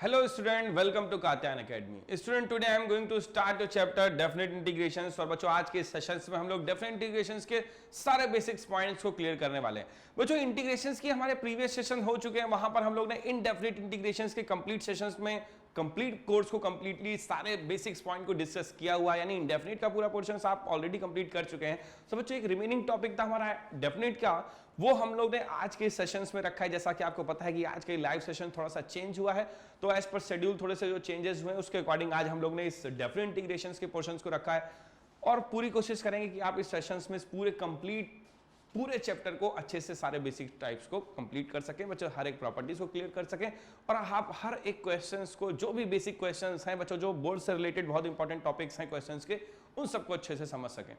Hello student, welcome to Katyan Academy. Student, today I am going to start your chapter definite integrations। और बच्चों आज के sessions में हम लोग डेफिनेट इंटीग्रेशंस के सारे बेसिक्स पॉइंट्स को क्लियर करने वाले हैं। बच्चों इंटीग्रेशंस की हमारे प्रीवियस सेशन हो चुके हैं, वहां पर हम लोग ने इनडेफिनेट इंटीग्रेशंस के कंप्लीट सेशंस में कंप्लीट कोर्स को कंप्लीटली सारे बेसिक्स पॉइंट को डिस्कस किया हुआ है, यानी इंडेफिनेट का पूरा पोर्शन आप ऑलरेडी कंप्लीट कर चुके हैं। तो बच्चों एक रिमेनिंग टॉपिक था हमारा डेफिनेट का, वो हम लोग ने आज के सेशंस में रखा है। जैसा कि आपको पता है कि आज का लाइव सेशन थोड़ा सा चेंज हुआ है, तो एज पर शेड्यूल थोड़े से जो चेंजेस हुए उसके अकॉर्डिंग आज हम लोग ने इस डेफिनेट इंटीग्रेशंस के पोर्शंस को रखा है और पूरी कोशिश करेंगे कि आप इस सेशंस में पूरे चैप्टर को अच्छे से सारे बेसिक टाइप्स को कंप्लीट कर सकें, बच्चों हर एक प्रॉपर्टीज को क्लियर कर सकें और आप हर एक क्वेश्चंस को, जो भी बेसिक क्वेश्चंस हैं बच्चों, जो बोर्ड से रिलेटेड बहुत इंपॉर्टेंट टॉपिक्स हैं क्वेश्चंस के, उन सबको अच्छे से समझ सकें।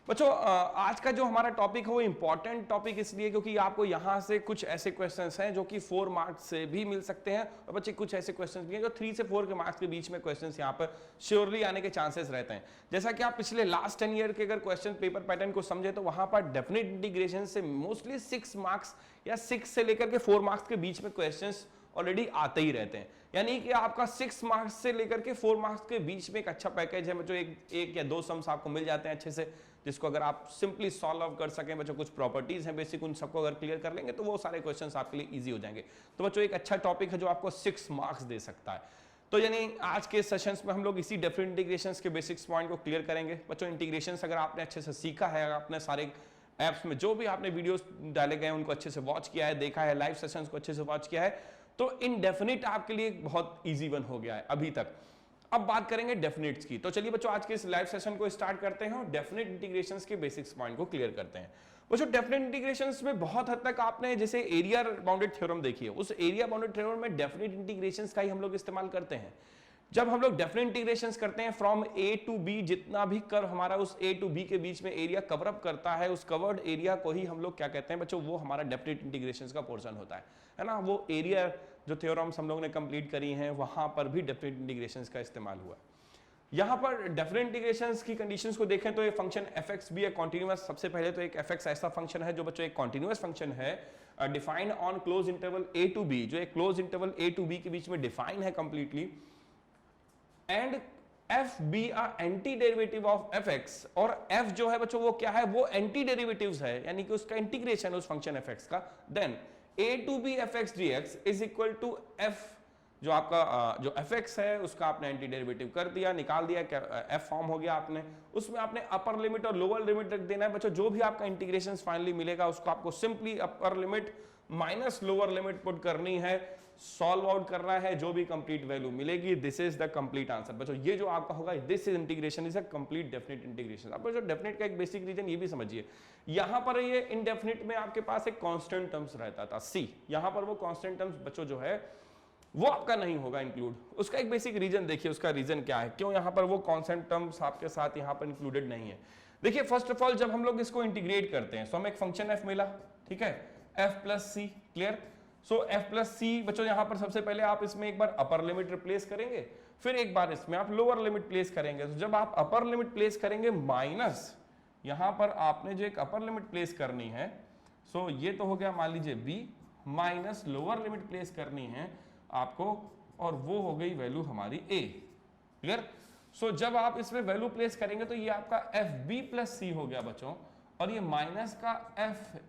बच्चों आज का जो हमारा टॉपिक है वो इंपॉर्टेंट टॉपिक इसलिए क्योंकि आपको यहां से कुछ ऐसे क्वेश्चंस हैं जो कि 4 मार्क्स से भी मिल सकते हैं और बच्चे कुछ ऐसे क्वेश्चंस भी हैं जो 3 से 4 के मार्क्स के बीच में क्वेश्चंस यहां पर श्योरली आने के चांसेस रहते हैं। जैसा कि आप पिछले लास्ट 10 ईयर के अगर क्वेश्चन पेपर पैटर्न को समझे तो वहां पर डेफिनेट इंटीग्रेशन से मोस्टली 6 मार्क्स या 6 से लेकर के 4 मार्क्स के बीच में क्वेश्चंस ऑलरेडी आते ही रहते हैं, यानी कि आपका 6 मार्क्स से लेकर के 4 मार्क्स के बीच में एक अच्छा पैकेज है बच्चों। एक या 2 सम्स आपको मिल जाते हैं अच्छे से, जिसको अगर आप सिंपली सॉल्व कर सकें बच्चों, कुछ प्रॉपर्टीज हैं बेसिक, उन सबको अगर क्लियर कर लेंगे तो वो सारे क्वेश्चंस आपके लिए इजी हो जाएंगे। तो बच्चों एक अच्छा टॉपिक है जो आपको 6 मार्क्स दे सकता है। तो यानी आज के सेशंस में हम लोग इसी डेफिनेट इंटीग्रेशंस के बेसिक्स पॉइंट को क्लियर करेंगे। बच्चों इंटीग्रेशंस अगर आपने अच्छे से सीखा है, आपने सारे ऐप्स में जो भी आपने वीडियोस डाले गए उनको अच्छे से वॉच किया है, देखा है, लाइव सेशंस को अच्छे से वॉच किया है, तो इनडेफिनिट आपके लिए बहुत इजी वन हो गया है अभी तक। अब बात करेंगे डेफिनेट्स की। तो चलिए बच्चों आज के इस लाइव सेशन को स्टार्ट करते हैं और डेफिनेट इंटीग्रेशंस के बेसिक्स पॉइंट को क्लियर करते हैं। बच्चों डेफिनेट इंटीग्रेशंस में बहुत हद तक आपने जैसे एरिया बाउंडेड थ्योरम देखी है, उस एरिया बाउंडेड थ्योरम में डेफिनेट इंटीग्रेशंस का ही हम लोग इस्तेमाल करते हैं। जब हम लोग डेफिनेट इंटीग्रेशंस करते हैं फ्रॉम ए टू बी, जितना भी कर्व हमारा उस ए टू बी के बीच में एरिया कवर अप करता है, उस कवर्ड एरिया को ही हम लोग क्या कहते हैं बच्चों, वो हमारा डेफिनेट इंटीग्रेशंस का पोर्शन होता है ना। वो एरिया जो थ्योरम्स हम लोग ने कंप्लीट करी हैं वहां पर भी डेफिनेट इंटीग्रेशंस का इस्तेमाल हुआ है। यहां पर डेफिनेट इंटीग्रेशंस की कंडीशंस को देखें तो ये फंक्शन fx भी है कॉन्टिन्यूअस। सबसे पहले तो एक fx ऐसा फंक्शन है जो बच्चों एक कॉन्टिन्यूअस फंक्शन है, defined on close interval a to b, जो एक close interval a to b के बीच में डिफाइन है completely, and f be a anti derivative of fx, और f जो है बच्चों वो क्या है, वो एंटी डेरिवेटिव्स है, यानी कि उसका इंटीग्रेशन उस फंक्शन fx का, then a to b fx dx is equal to f, जो आपका जो fx है उसका आपने एंटी डेरिवेटिव कर दिया, निकाल दिया, f फॉर्म हो गया आपने, उसमें आपने अपर लिमिट और लोअर लिमिट रख देना है बच्चों। जो भी आपका इंटीग्रेशन फाइनली मिलेगा उसको आपको simply upper limit minus lower limit put करनी है, सॉल्व आउट करना है, जो भी कंप्लीट वैल्यू मिलेगी, this is the complete answer बच्चों। ये जो आपका होगा, this is integration is a complete definite integration. अब जो डेफिनेट का एक बेसिक रीजन ये भी समझिए, यहां पर ये इनडेफिनेट में आपके पास एक कांस्टेंट टर्म्स रहता था c, यहां पर वो कांस्टेंट टर्म्स बच्चों जो है वो आपका नहीं होगा इंक्लूड। उसका एक बेसिक रीजन देखिए, उसका रीजन क्या है, क्यों यहां पर वो कांस्टेंट टर्म्स आपके साथ यहां पर इंक्लूडेड नहीं है। देखिए फर्स्ट ऑफ ऑल जब हम लोग इसको इंटीग्रेट करते हैं तो हमें एक फंक्शन f मिला, ठीक है, f प्लस सी, क्लियर। सो f प्लस सी बच्चों यहां पर सबसे पहले आप इसमें एक बार अपर लिमिट रिप्लेस करेंगे, फिर एक बार इसमें आप लोअर लिमिट प्लेस करेंगे। तो जब आप अपर लिमिट प्लेस करेंगे माइनस, यहां पर आपने जो एक अपर लिमिट प्लेस करनी है, सो ये तो हो गया मान लीजिए b, minus lower limit place करनी है आपको, और वो हो गई वैल्यू हमारी a, क्लियर। सो जब आप इसमें वैल्यू प्लेस करेंगे तो ये आपका एफ बी प्लस सी हो गया बच्चों, और ये माइनस का एफ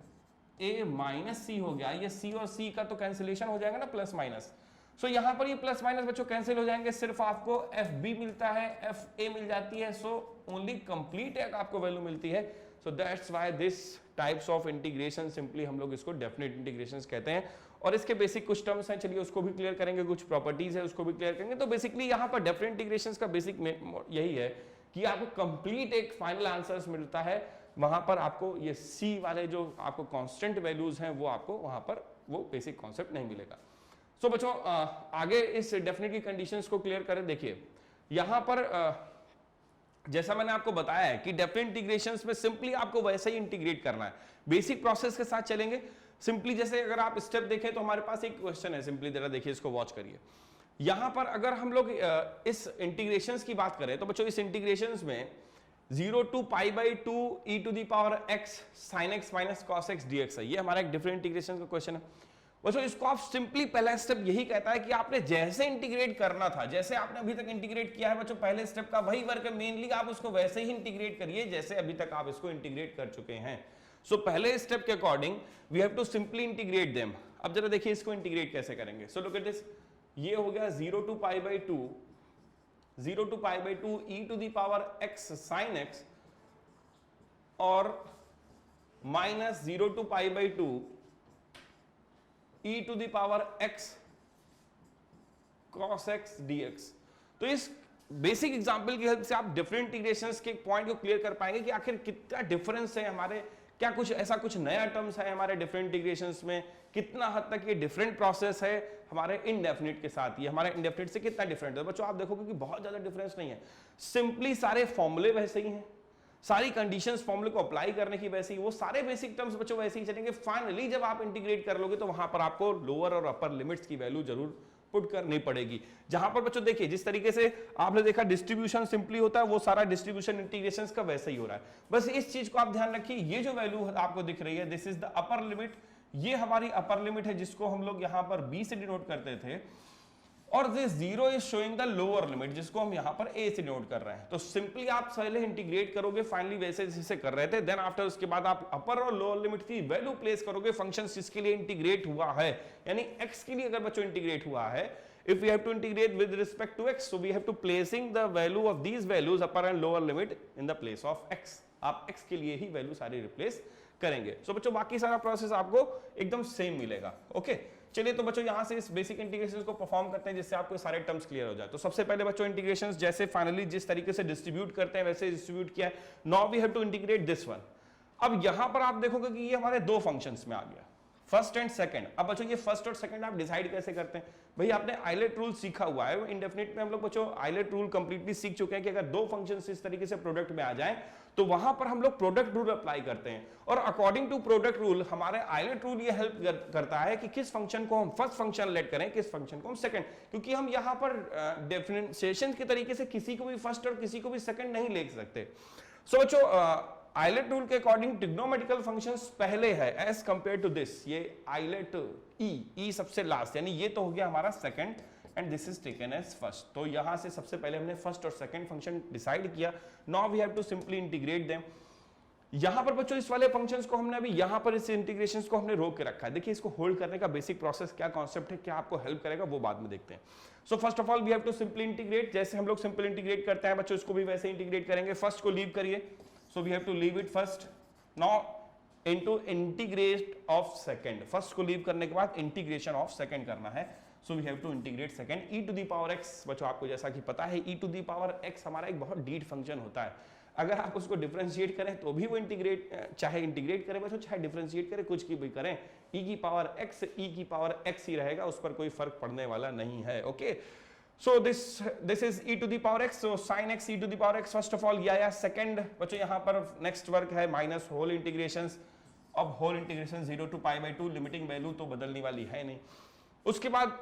ए माइनस सी हो गया। ये सी और सी का तो कैंसिलेशन हो जाएगा ना, प्लस माइनस। सो यहां पर ये प्लस माइनस बच्चों कैंसिल हो जाएंगे, सिर्फ आपको एफ बी मिलता है, एफ ए मिल जाती है, सो ओनली कंप्लीट एक आपको वैल्यू मिलती है। So that's why this types of integration simply हम लोग इसको डेफिनेट इंटीग्रेशंस कहते हैं। और इसके बेसिक कुछ टर्म्स हैं, चलिए उसको भी क्लियर करेंगे, कुछ प्रॉपर्टीज है उसको भी क्लियर करेंगे। तो बेसिकली यहां पर डेफिनेट इंटीग्रेशंस का बेसिक यही है कि आपको कंप्लीट एक फाइनल आंसर्स मिलता है, वहां पर आपको ये सी वाले जो आपको कांस्टेंट वैल्यूज हैं वो आपको वहां पर वो बेसिक कॉन्सेप्ट नहीं मिलेगा। सो बच्चों आगे इस डेफिनेट की कंडीशंस को क्लियर करें। देखिए यहां पर जैसा मैंने आपको बताया है कि डेफिनेट इंटीग्रेशंस में सिंपली आपको वैसे ही इंटीग्रेट करना है, बेसिक प्रोसेस के साथ चलेंगे सिंपली। जैसे अगर आप स्टेप देखें तो हमारे पास एक क्वेश्चन है, सिंपली जरा देखिए, इसको वॉच करिए। यहां पर अगर हम लोग इस इंटीग्रेशंस की बात करें तो बच्चों इस इंटीग्रेशंस में 0 to pi by 2 e to the power x sin x minus cos x dx है, ये हमारा एक डिफरेंट इंटीग्रेशन का क्वेश्चन है। बच्चों इसको आप सिंपली पहला स्टेप यही कहता है कि आपने जैसे इंटीग्रेट करना था, जैसे आपने अभी तक इंटीग्रेट किया है बच्चों, पहले स्टेप का वही वर्क है, मेनली आप उसको वैसे ही इंटीग्रेट करिए जैसे अभी तक आप इसको इंटीग्रेट कर चुके हैं। सो पहले स्टेप के according we have to simply integrate them. अब जरा देखिए इसको इंटीग्रेट कैसे करेंगे। सो लुक एट दिस, ये हो गया 0 to pi by 2, 0 to pi by 2 e to the power x sin x और minus 0 to pi by 2 e to the power x cos x dx। तो इस बेसिक एग्जांपल की help से आप different integrations के पॉइंट को clear कर पाएंगे कि आखिर कितना डिफरेंस है हमारे, क्या कुछ ऐसा कुछ नया टर्म्स है हमारे डिफरेंट इंटीग्रेशंस में, कितना हद तक ये डिफरेंट प्रोसेस है हमारे इनडेफिनिट के साथ, ये हमारे इनडेफिनिट से कितना डिफरेंट है। बच्चों आप देखोगे कि बहुत ज्यादा डिफरेंस नहीं है, सिंपली सारे फॉर्मूले वैसे ही हैं, सारी कंडीशंस फॉर्मूले को अप्लाई करने की वैसे ही, वो सारे बेसिक टर्म्स बच्चों वैसे ही चलेंगे। फाइनली जब आप इंटीग्रेट कर लोगे तो वहां पर आपको लोअर और अपर लिमिट्स की वैल्यू जरूर पुट करनी पड़ेगी। जहां पर बच्चों देखिए जिस तरीके से आपने देखा डिस्ट्रीब्यूशन सिंपली होता है, वो सारा डिस्ट्रीब्यूशन इंटीग्रेशंस का वैसे ही हो रहा है। बस इस चीज को आप ध्यान रखिए, ये जो वैल्यू आपको दिख रही है this is the upper limit, ये हमारी अपर लिमिट है जिसको हम लोग यहां पर b से डिनोट करते थे, और this 0 is showing the lower limit जिसको हम यहां पर a से नोट कर रहे हैं। तो सिंपली आप पहले इंटीग्रेट करोगे फाइनली वैसे जैसे कर रहे थे, देन आफ्टर उसके बाद आप अपर और लोअर लिमिट की वैल्यू प्लेस करोगे फंक्शन जिसके लिए इंटीग्रेट हुआ है, यानी x के लिए अगर बच्चों इंटीग्रेट हुआ है, if we have to integrate with respect to x, so we have to placing the value of these values upper and lower limit in the place of x। आप x के लिए ही value सारी replace करेंगे। सो बच्चों बाकी सारा process आपको एकदम सेम मिलेगा। ओके चलिए तो बच्चों यहां से इस बेसिक इंटीग्रेशंस को परफॉर्म करते हैं जिससे आपको सारे टर्म्स क्लियर हो जाए। तो सबसे पहले बच्चों इंटीग्रेशंस जैसे फाइनली जिस तरीके से डिस्ट्रीब्यूट करते हैं वैसे डिस्ट्रीब्यूट किया है। Now we have to integrate this one. अब यहां पर आप देखोगे कि ये हमारे दो फंक्शंस में आ गया, फर्स्ट एंड सेकंड। अब बच्चों ये फर्स्ट और सेकंड आप डिसाइड कैसे करते हैं? भाई आपने आइलेट रूल सीखा हुआ है, इंडेफिनिट में हम लोग बच्चों आइलेट रूल कंप्लीटली सीख चुके हैं कि अगर दो फंक्शंस इस तरीके से प्रोडक्ट में आ जाएं तो वहां पर हम लोग प्रोडक्ट रूल अप्लाई करते हैं, और अकॉर्डिंग टू प्रोडक्ट रूल हमारे आइलेट रूल ये हेल्प करता है कि किस फंक्शन को हम फर्स्ट फंक्शन लेट करें, किस फंक्शन को हम सेकंड, क्योंकि हम यहां पर डिफरेंशिएशन के तरीके से किसी को भी फर्स्ट और किसी को भी सेकंड नहीं ले सकते। सो बच्चों आइलेट रूल के अकॉर्डिंग ट्रिग्नोमेट्रिकल फंक्शंस पहले है एज कंपेयर टू दिस, ये आइलेट ई सबसे लास्ट, यानी ये तो हो गया हमारा second and this is taken as first. तो यहां से सबसे पहले हमने फर्स्ट और सेकंड फंक्शन डिसाइड किया। Now we have to simply integrate them. यहां पर बच्चों इस वाले फंक्शंस को हमने अभी यहां पर इस इंटीग्रेशंस को हमने रोक के रखा है। देखिए इसको होल्ड करने का बेसिक प्रोसेस क्या कॉन्सेप्ट है, क्या आपको हेल्प करेगा वो बाद में देखते हैं। So first of all we have to simply integrate, जैसे हम लोग सिंपल इंटीग्रेट करते हैं बच्चों इसको भी वैसे इंटीग्रेट करेंगे। फर्स्ट को लीव करिए, so we have to leave it first, now into integrate of second। First को लीव करने के बाद इंटीग्रेशन ऑफ सेकंड करना है, so we have to integrate second e to the power x। बच्चों आपको जैसा कि पता है e to the power x हमारा एक बहुत डीट फंक्शन होता है, अगर आप उसको डिफरेंशिएट करें तो भी वो इंटीग्रेट, चाहे इंटीग्रेट करें बच्चों चाहे डिफरेंशिएट करें, कुछ की भी करें, e की पावर x ही रहेगा, उस पर कोई फर्क पड़ने वाला नहीं है। Okay so this is e to the power x, so sin x e to the power x first of all या second बच्चों यहाँ पर नेक्स्ट वर्क है माइनस होल इंटीग्रेशंस। अब whole integration 0 to pi by 2, limiting value तो बदलने वाली है नहीं। उसके बाद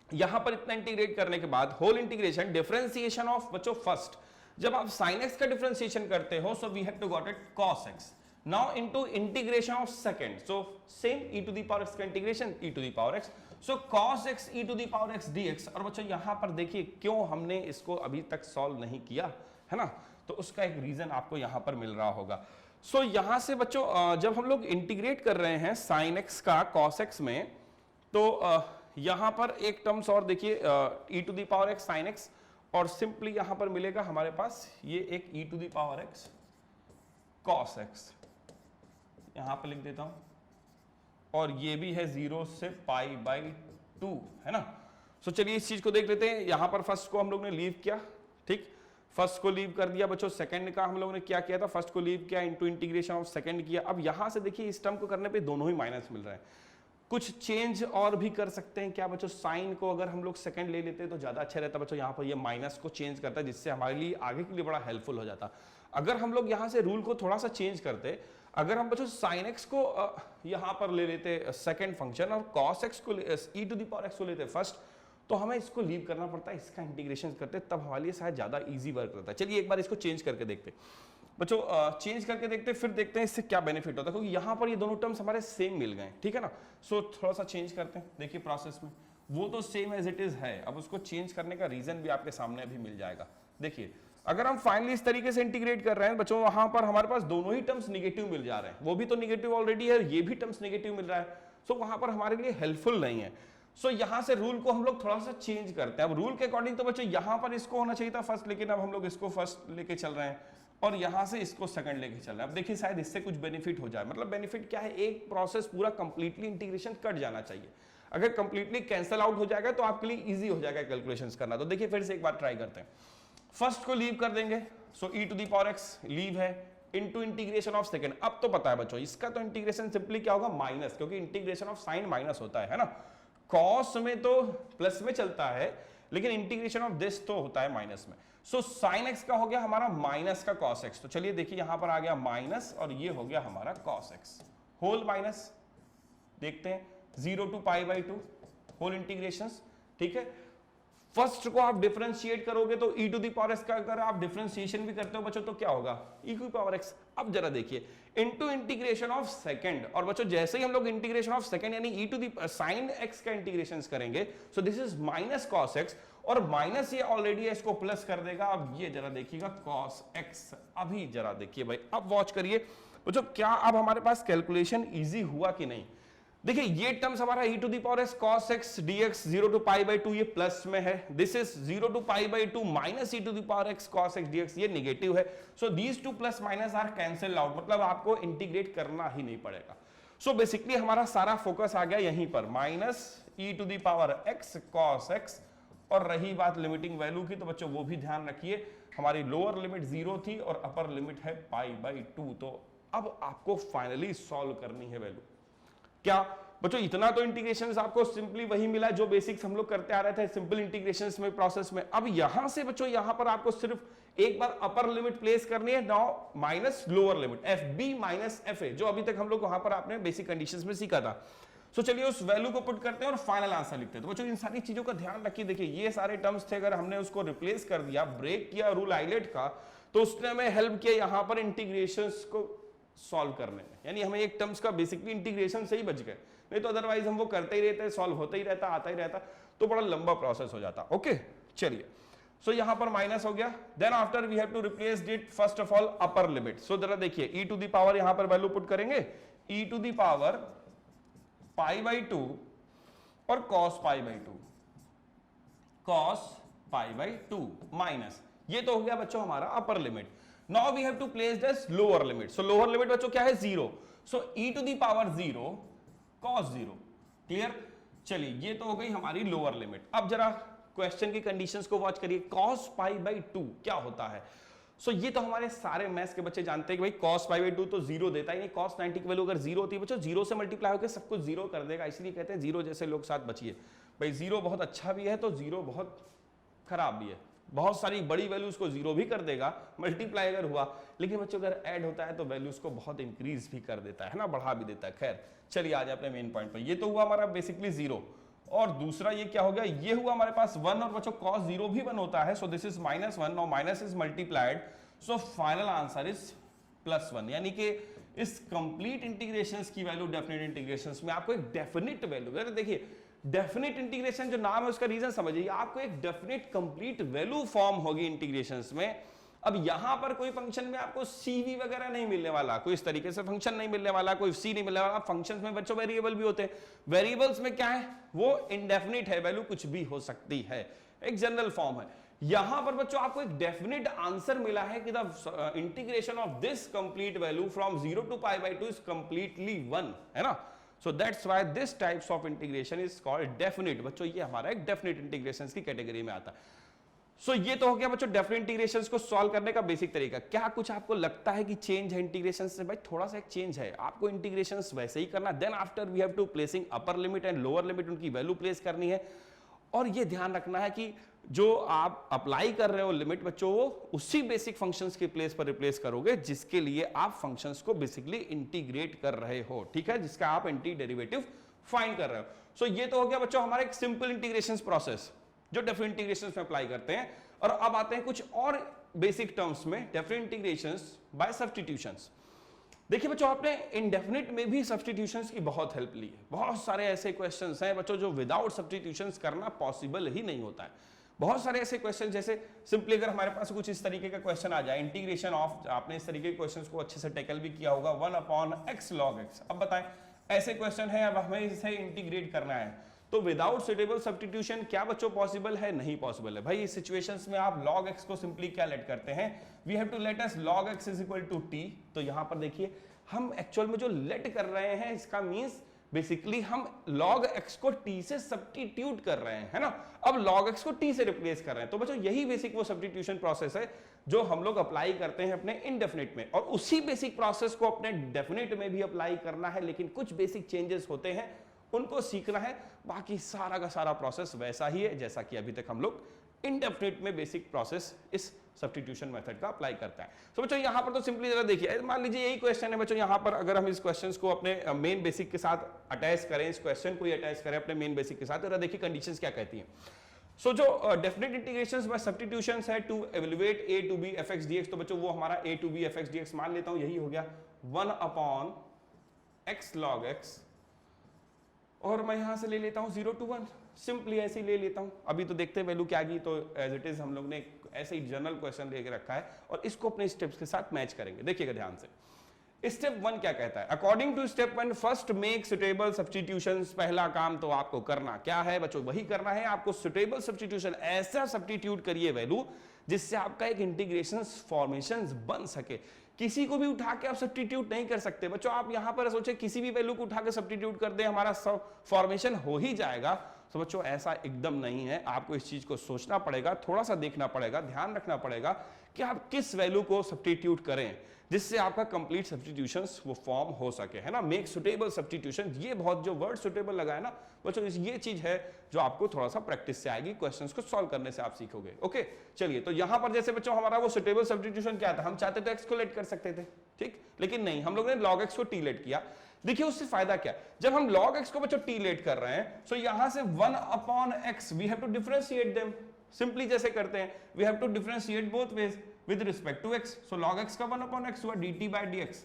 यहां पर इतना इंटीग्रेट करने के बाद होल इंटीग्रेशन डिफरेंशिएशन ऑफ बच्चों फर्स्ट, जब आप sin x का डिफरेंशिएशन करते हो so we have to got it cos x। Now into integration of second, so same e to the power x का integration e to the power x, so cos x e to the power x dx। और बच्चों यहां पर देखिए क्यों हमने इसको अभी तक सॉल्व नहीं किया है ना, तो उसका एक रीजन आपको यहां पर मिल रहा होगा। सो यहां से बच्चों जब हम लोग इंटीग्रेट कर रहे हैं sin x का cos x में, तो यहां पर एक टर्म्स और देखिए e to the power x sin x, और सिंपली यहां पर मिलेगा हमारे पास ये एक e to the power x cos x, यहां पर लिख देता हूं, और ये भी है 0 से पाई बाई 2 है ना। सो चलिए इस चीज को देख लेते हैं। यहां पर फर्स्ट को हम लोग ने लीव किया, ठीक, फर्स्ट को लीव कर दिया बच्चों। सेकंड का हम लोगों ने क्या किया था, फर्स्ट को लीव किया इनटू इंटीग्रेशन ऑफ सेकंड किया। अब यहां से देखिए इस टर्म को करने पे दोनों ही माइनस मिल रहा है, कुछ चेंज और भी कर सकते हैं क्या बच्चों, साइन को अगर हम लोग सेकंड ले लेते तो ज्यादा अच्छा रहता बच्चों। यहाँ पर ये माइनस को चेंज करता है जिससे हमारे लिए आगे के लिए बड़ा हेल्पफुल हो जाता। अगर हम लोग यहाँ से रूल को थोड़ा सा चेंज करते, अगर हम बच्चों sin x को यहाँ पर ले लेते सेकंड फंक्शन और cos x को e to the power x को लेते फर्स्ट, तो हमें इसको लीव करना पड़ता है, इसका इंटीग्रेशन करते तब हमारे लिए शायद ज्यादा इजी वर्क रहता है। चलिए एक बार इसको चेंज करके देखते। बच्चों चेंज करके देखते हैं, फिर देखते हैं इससे क्या बेनिफिट होता है, क्योंकि यहाँ पर ये दोनों टर्म्स हमारे सेम मिल गए, ठीक है ना। सो थोड़ा सा चेंज करते हैं, देखिए प्रोसेस में वो तो सेम एज इट इज है, अब उसको चेंज करने का रीजन भी आपके सामने अभी मिल जाएगा। देखिए अगर हम फाइनली इस तरीके से इंटीग्रेट कर रहे हैं बच्चों, वहां पर हमारे पास दोनों ही टर्म्स निगेटिव मिल जा रहे हैं, वो भी तो निगेटिव ऑलरेडी है, ये भी टर्म्स निगेटिव मिल रहा है, सो वहां पर हमारे लिए हेल्पफुल नहीं है। सो यहां से रूल को हम लोग थोड़ा सा चेंज करते हैं। अब रूल के अकॉर्डिंग तो बच्चों यहां पर इसको होना चाहिए था फर्स्ट, लेकिन अब हम लोग इसको फर्स्ट लेके चल रहे हैं और यहां से इसको सेकंड लेके चल रहे हैं। अब देखिए शायद इससे कुछ बेनिफिट हो जाए, मतलब बेनिफिट क्या है, एक प्रोसेस पूरा कंप्लीटली इंटीग्रेशन कट जाना चाहिए। अगर कंप्लीटली कैंसिल आउट हो जाएगा तो आपके लिए इजी हो जाएगा कैलकुलेशंस करना। तो देखिए फिर से एक बार ट्राई करते हैं, फर्स्ट को लीव कर देंगे, so e to the power x leave है, इनटू इंटीग्रेशन ऑफ सेकंड। अब तो पता है बच्चों इसका तो इंटीग्रेशन सिंपली क्या होगा, माइनस, क्योंकि इंटीग्रेशन ऑफ साइन माइनस होता है ना। कॉस में तो प्लस में चलता है, लेकिन इंटीग्रेशन ऑफ दिस तो होता है माइनस में। सो साइन x का हो गया हमारा माइनस का कॉस x। तो चलिए देखिए यहां पर आ गया माइनस और ये हो गया हमारा कॉस x होल माइनस, देखते हैं 0 to pi by 2 whole integrations, ठीक है। फर्स्ट को आप डिफरेंशिएट करोगे तो e to the power x का अगर आप डिफरेंशिएशन भी करते हो बच्चों तो क्या होगा, e to the power x। अब जरा देखिए इनटू इंटीग्रेशन ऑफ सेकंड, और बच्चों जैसे ही हम लोग इंटीग्रेशन ऑफ सेकंड यानी e to the sine x का इंटीग्रेशंस करेंगे, so this is minus cos x, और माइनस ये ऑलरेडी है इसको प्लस कर देगा। अब ये जरा देखिएगा cos x, अभी जरा देखिए भाई, अब वॉच करिए बच्चों क्या अब हमारे पास कैलकुलेशन इजी हुआ कि नहीं। देखिए ये टर्म्स हमारा e to the power s cos x dx 0 to pi by 2 ये प्लस में है, this is 0 to pi by 2 minus e to the power x cos x dx ये नेगेटिव है। So these two plus minus are cancel out, मतलब आपको integrate करना ही नहीं पड़ेगा। सो बेसिकली हमारा सारा फोकस आ गया यहीं पर, minus e to the power x cos x। और रही बात लिमिटिंग वैल्यू की, तो बच्चों वो भी ध्यान रखिए हमारी लोअर लिमिट 0 थी और अपर लिमिट है पाई बाई 2। तो अब आपको फाइनली सॉल्व करनी है वैल्यू। क्या बच्चों इतना तो इंटीग्रेशंस आपको सिंपली वही मिला जो बेसिक्स हम लोग करते आ रहे थे सिंपल इंटीग्रेशंस में प्रोसेस में। अब यहां से बच्चों यहां पर आपको सिर्फ एक बार अपर लिमिट प्लेस करनी है, now minus lower limit f b minus f a, जो अभी तक हम लोग वहां पर आपने बेसिक कंडीशंस में सीखा था। सो चलिए उस वैल्यू को पुट करते हैं और फाइनल आंसर लिखते हैं। तो बच्चों इन सारी चीजों का ध्यान रखिए, देखिए ये सारे टर्म्स थे, अगर हमने उसको रिप्लेस कर दिया, ब्रेक किया रूल आइलेट का, तो उसने हमें हेल्प किया यहां पर इंटीग्रेशंस को सॉल्व करने में, यानी हमें एक टर्म्स का बेसिकली इंटीग्रेशन से ही बच गए, नहीं तो अदरवाइज हम वो करते ही रहते, सॉल्व होता ही रहता, आता ही रहता, तो बड़ा लंबा प्रोसेस हो जाता। ओके चलिए, सो यहां पर माइनस हो गया, then after we have to replace it first of all upper limit. So जरा देखिए e टू द पावर यहां पर वैल्यू पुट करेंगे, e to the power pi by 2 और cos pi by 2, cos pi by 2 minus, ये तो हो गया बच्चों हमारा upper limit. Now we have to place this lower limit. So lower limit बच्चों क्या है, 0, so e to the power 0 cos 0, clear. चलिए ये तो हो गई हमारी लोअर लिमिट। अब जरा क्वेश्चन की कंडीशंस को वॉच करिए, cos पाई बाई 2 क्या होता है। सो ये तो हमारे सारे मैथ्स के बच्चे जानते हैं कि भाई cos पाई बाई 2 तो 0 देता ही नहीं, cos 90 की वैल्यू अगर 0 होती है बच्चों 0 से मल्टीप्लाई होकर सब कुछ 0 कर देगा, इसलिए कहते हैं 0 जैसे लोग साथ बचिए। भाई 0 बहुत अच्छा भी है तो 0 बहुत खराब भी है, बहुत सारी बड़ी वैल्यूज को 0 भी कर देगा मल्टीप्लाई अगर हुआ, लेकिन बच्चों अगर ऐड होता है तो वैल्यूज को बहुत इंक्रीज भी कर देता है ना, बढ़ा भी देता है। खैर चलिए आज अपने मेन पॉइंट पर, ये तो हुआ हमारा बेसिकली 0, और दूसरा ये क्या हो गया, ये हुआ हमारे पास 1, और बच्चों cos 0 भी 1 होता है, सो this is -1, now minus is multiplied, so final answer is +1, यानी कि इस कंप्लीट इंटीग्रेशंस की वैल्यू डेफिनेट इंटीग्रेशंस में आपको एक डेफिनेट वैल्यू, देखिए डेफिनेट इंटीग्रेशन जो नाम है उसका रीजन समझिए, आपको एक डेफिनेट कंप्लीट वैल्यू फॉर्म होगी इंटीग्रेशंस में। अब यहां पर कोई फंक्शन में आपको CV वगैरह नहीं मिलने वाला, कोई इस तरीके से फंक्शन नहीं मिलने वाला, कोई C नहीं मिलने वाला। फंक्शंस में बच्चों वेरिएबल भी होते हैं, वेरिएबल्स में क्या है वो इंडेफिनिट है, वैल्यू कुछ भी हो सकती है, एक जनरल फॉर्म है। यहां पर बच्चों आपको एक डेफिनेट आंसर मिला है कि the integration of this complete value from 0 to pi by 2 is completely 1, है ना। So that's why this types of integration is called definite। बच्चों ये हमारा एक definite integrations की कैटेगरी में आता है। So ये तो हो गया बच्चों definite integrations को सॉल्व करने का बेसिक तरीका। क्या कुछ आपको लगता है कि चेंज है इंटीग्रेशन से? भाई थोड़ा सा एक चेंज है, आपको इंटीग्रेशंस वैसे ही करना, then after we have to placing upper limit and lower limit, उनकी वैल्यू प्लेस करनी है। और ये ध्यान रखना है कि जो आप अप्लाई कर रहे हो लिमिट बच्चों, वो उसी बेसिक फंक्शंस के प्लेस पर रिप्लेस करोगे जिसके लिए आप फंक्शंस को बेसिकली इंटीग्रेट कर रहे हो, ठीक है, जिसका आप एंटी डेरिवेटिव फाइंड कर रहे हो। सो ये तो हो गया बच्चों हमारा एक सिंपल इंटीग्रेशन प्रोसेस जो डेफिनेट इंटीग्रेशन में अप्लाई करते हैं। और अब आते हैं कुछ और बेसिक टर्म्स में डेफिनेट इंटीग्रेशंस बाय सब्स्टिट्यूशंस। देखिए बच्चों, आपने इंडेफिनिट में भी सब्स्टिट्यूशंस की बहुत हेल्प ली है। बहुत सारे ऐसे क्वेश्चंस हैं बच्चों जो विदाउट सब्स्टिट्यूशंस करना पॉसिबल ही नहीं होता है। बहुत सारे ऐसे क्वेश्चन, जैसे सिंपली अगर हमारे पास कुछ इस तरीके का क्वेश्चन आ जाए, इंटीग्रेशन ऑफ, आपने इस तरीके के क्वेश्चंस को अच्छे से टैकल भी किया होगा, 1/x log x। अब बताएं, ऐसे क्वेश्चन है, अब हमें इसे इंटीग्रेट करना है, तो विदाउट सुटेबल सब्स्टिट्यूशन क्या बच्चों पॉसिबल है? नहीं पॉसिबल है भाई। इस सिचुएशंस में आप log x को सिंपली क्या लेट करते हैं, we have to let us log x is equal to t। तो यहां पर देखिए हम एक्चुअल में जो लेट कर रहे हैं, इसका मींस बेसिकली हम log x को t से सब्स्टिट्यूट कर रहे हैं, है ना। अब log x को t से रिप्लेस कर रहे हैं। तो बच्चों यही बेसिक वो सब्स्टिट्यूशन प्रोसेस है जो हम लोग अप्लाई करते हैं अपने इंडेफिनिट में, और उसी बेसिक प्रोसेस को अपने डेफिनिट में भी अप्लाई करना है, लेकिन कुछ बेसिक चेंजेस होते हैं, उनको सीखना है। बाकी सारा का सारा प्रोसेस वैसा ही है जैसा कि अभी तक हम लोग इंडेफिनिट में बेसिक प्रोसेस इस सब्स्टिट्यूशन मेथड का अप्लाई करता है। तो बच्चों यहां पर तो सिंपली जरा देखिए, मान लीजिए यही क्वेश्चन है बच्चों, यहां पर अगर हम इस क्वेश्चंस को अपने मेन बेसिक के साथ अटैच करें, इस क्वेश्चन को ही अटैच करें अपने मेन बेसिक के साथ, तो देखिए कंडीशंस क्या कहती हैं। सो जो डेफिनेट इंटीग्रेशंस बाय सब्स्टिट्यूशंस है to evaluate a to b fx dx, तो बच्चों वो हमारा a to b fx dx मान लेता हूं, यही हो गया 1/x log x, और मैं यहां से ले लेता हूं 0 to 1, सिंपली ऐसे ही ले लेता हूं। अभी तो देखते हैं वैल्यू क्या की, तो एज इट इज हम लोग ने ऐसे ही जनरल क्वेश्चन लेके रखा है और इसको अपने स्टेप्स के साथ मैच करेंगे। देखिएगा ध्यान से, स्टेप 1 क्या कहता है, according to step 1 first make suitable substitutions. पहला काम तो आपको करना क्या है बच्चों, वही करना है, आपको सुटेबल सब्स्टिट्यूशन, ऐसा सब्स्टिट्यूट करिए वैल्यू जिससे आपका एक इंटीग्रेशन फॉर्मेशन बन सके। किसी को भी उठा के आप सब्स्टिट्यूट नहीं कर सकते बच्चों। आप यहां पर सोचे किसी भी वैल्यू को उठा के सब्स्टिट्यूट कर दे, हमारा फॉर्मेशन हो ही जाएगा। तो बच्चों ऐसा एकदम नहीं है, आपको इस चीज को सोचना पड़ेगा, थोड़ा सा देखना पड़ेगा, ध्यान रखना पड़ेगा कि आप किस वैल्यू को सब्स्टिट्यूट करें जिससे आपका कंप्लीट सब्स्टिट्यूशंस वो फॉर्म हो सके, है ना। मेक सुटेबल सब्स्टिट्यूशन, ये बहुत जो वर्ड सुटेबल लगा है ना बच्चों, ये चीज है जो आपको थोड़ा सा प्रैक्टिस से आएगी, क्वेश्चंस को सॉल्व करने से आप सीखोगे। ओके चलिए, तो यहां पर जैसे बच्चों हमारा वो सुटेबल सब्स्टिट्यूशन क्या था, हम चाहते तो x को लेट कर सकते थे, ठीक, लेकिन नहीं, हम लोग ने log x को t लेट किया। देखिए उससे फायदा क्या, जब हम log x को बच्चों t लेट कर रहे हैं, सो यहां से 1/x we have to differentiate them, simply जैसे करते हैं, we have to differentiate both ways with respect to x। So log x का 1/x हुआ dt by dx।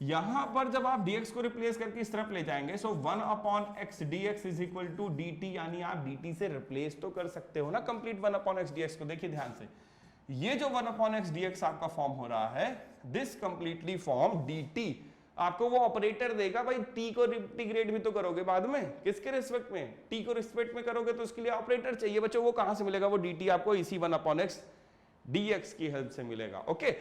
यहां पर जब आप dx को रिप्लेस करके इस तरफ ले जाएंगे, so 1/x dx is equal to dt, यानी आप dt से रिप्लेस तो कर सकते हो ना कंप्लीट 1/x dx को। देखिए ध्यान से, ये जो 1/x dx आपका फॉर्म हो रहा है, दिस कंप्लीटली फॉर्म dt, आपको वो ऑपरेटर देगा भाई, t को इंटीग्रेट भी तो करोगे बाद में, किसके रिस्पेक्ट में, t को रिस्पेक्ट में करोगे तो उसके लिए ऑपरेटर चाहिए बच्चों। वो कहां से मिलेगा, वो dt आपको इसी 1/x dx की हेल्प से मिलेगा। ओके,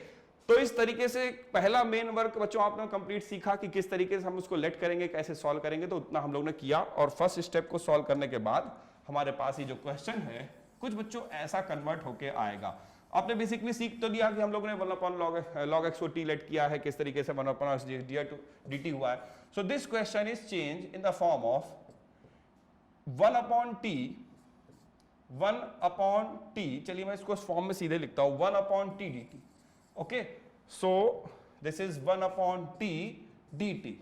तो इस तरीके से पहला मेन वर्क बच्चों आपने कंप्लीट सीखा कि किस तरीके से हम उसको लेट करेंगे, कैसे सॉल्व करेंगे, तो उतना हम लोग ने किया। और फर्स्ट स्टेप को सॉल्व करने के बाद हमारे पास ये जो क्वेश्चन है कुछ बच्चों ऐसा कन्वर्ट होके आएगा। आपने बेसिकली सीख तो लिया कि हम लोग ने 1/log x को t लेट किया है, किस तरीके से 1/x dt हुआ है। So this question is change in the form of 1/t, चलिए मैं इसको फॉर्म में सीधे लिखता हूं, 1/t dt। Okay, so this is 1/t dt,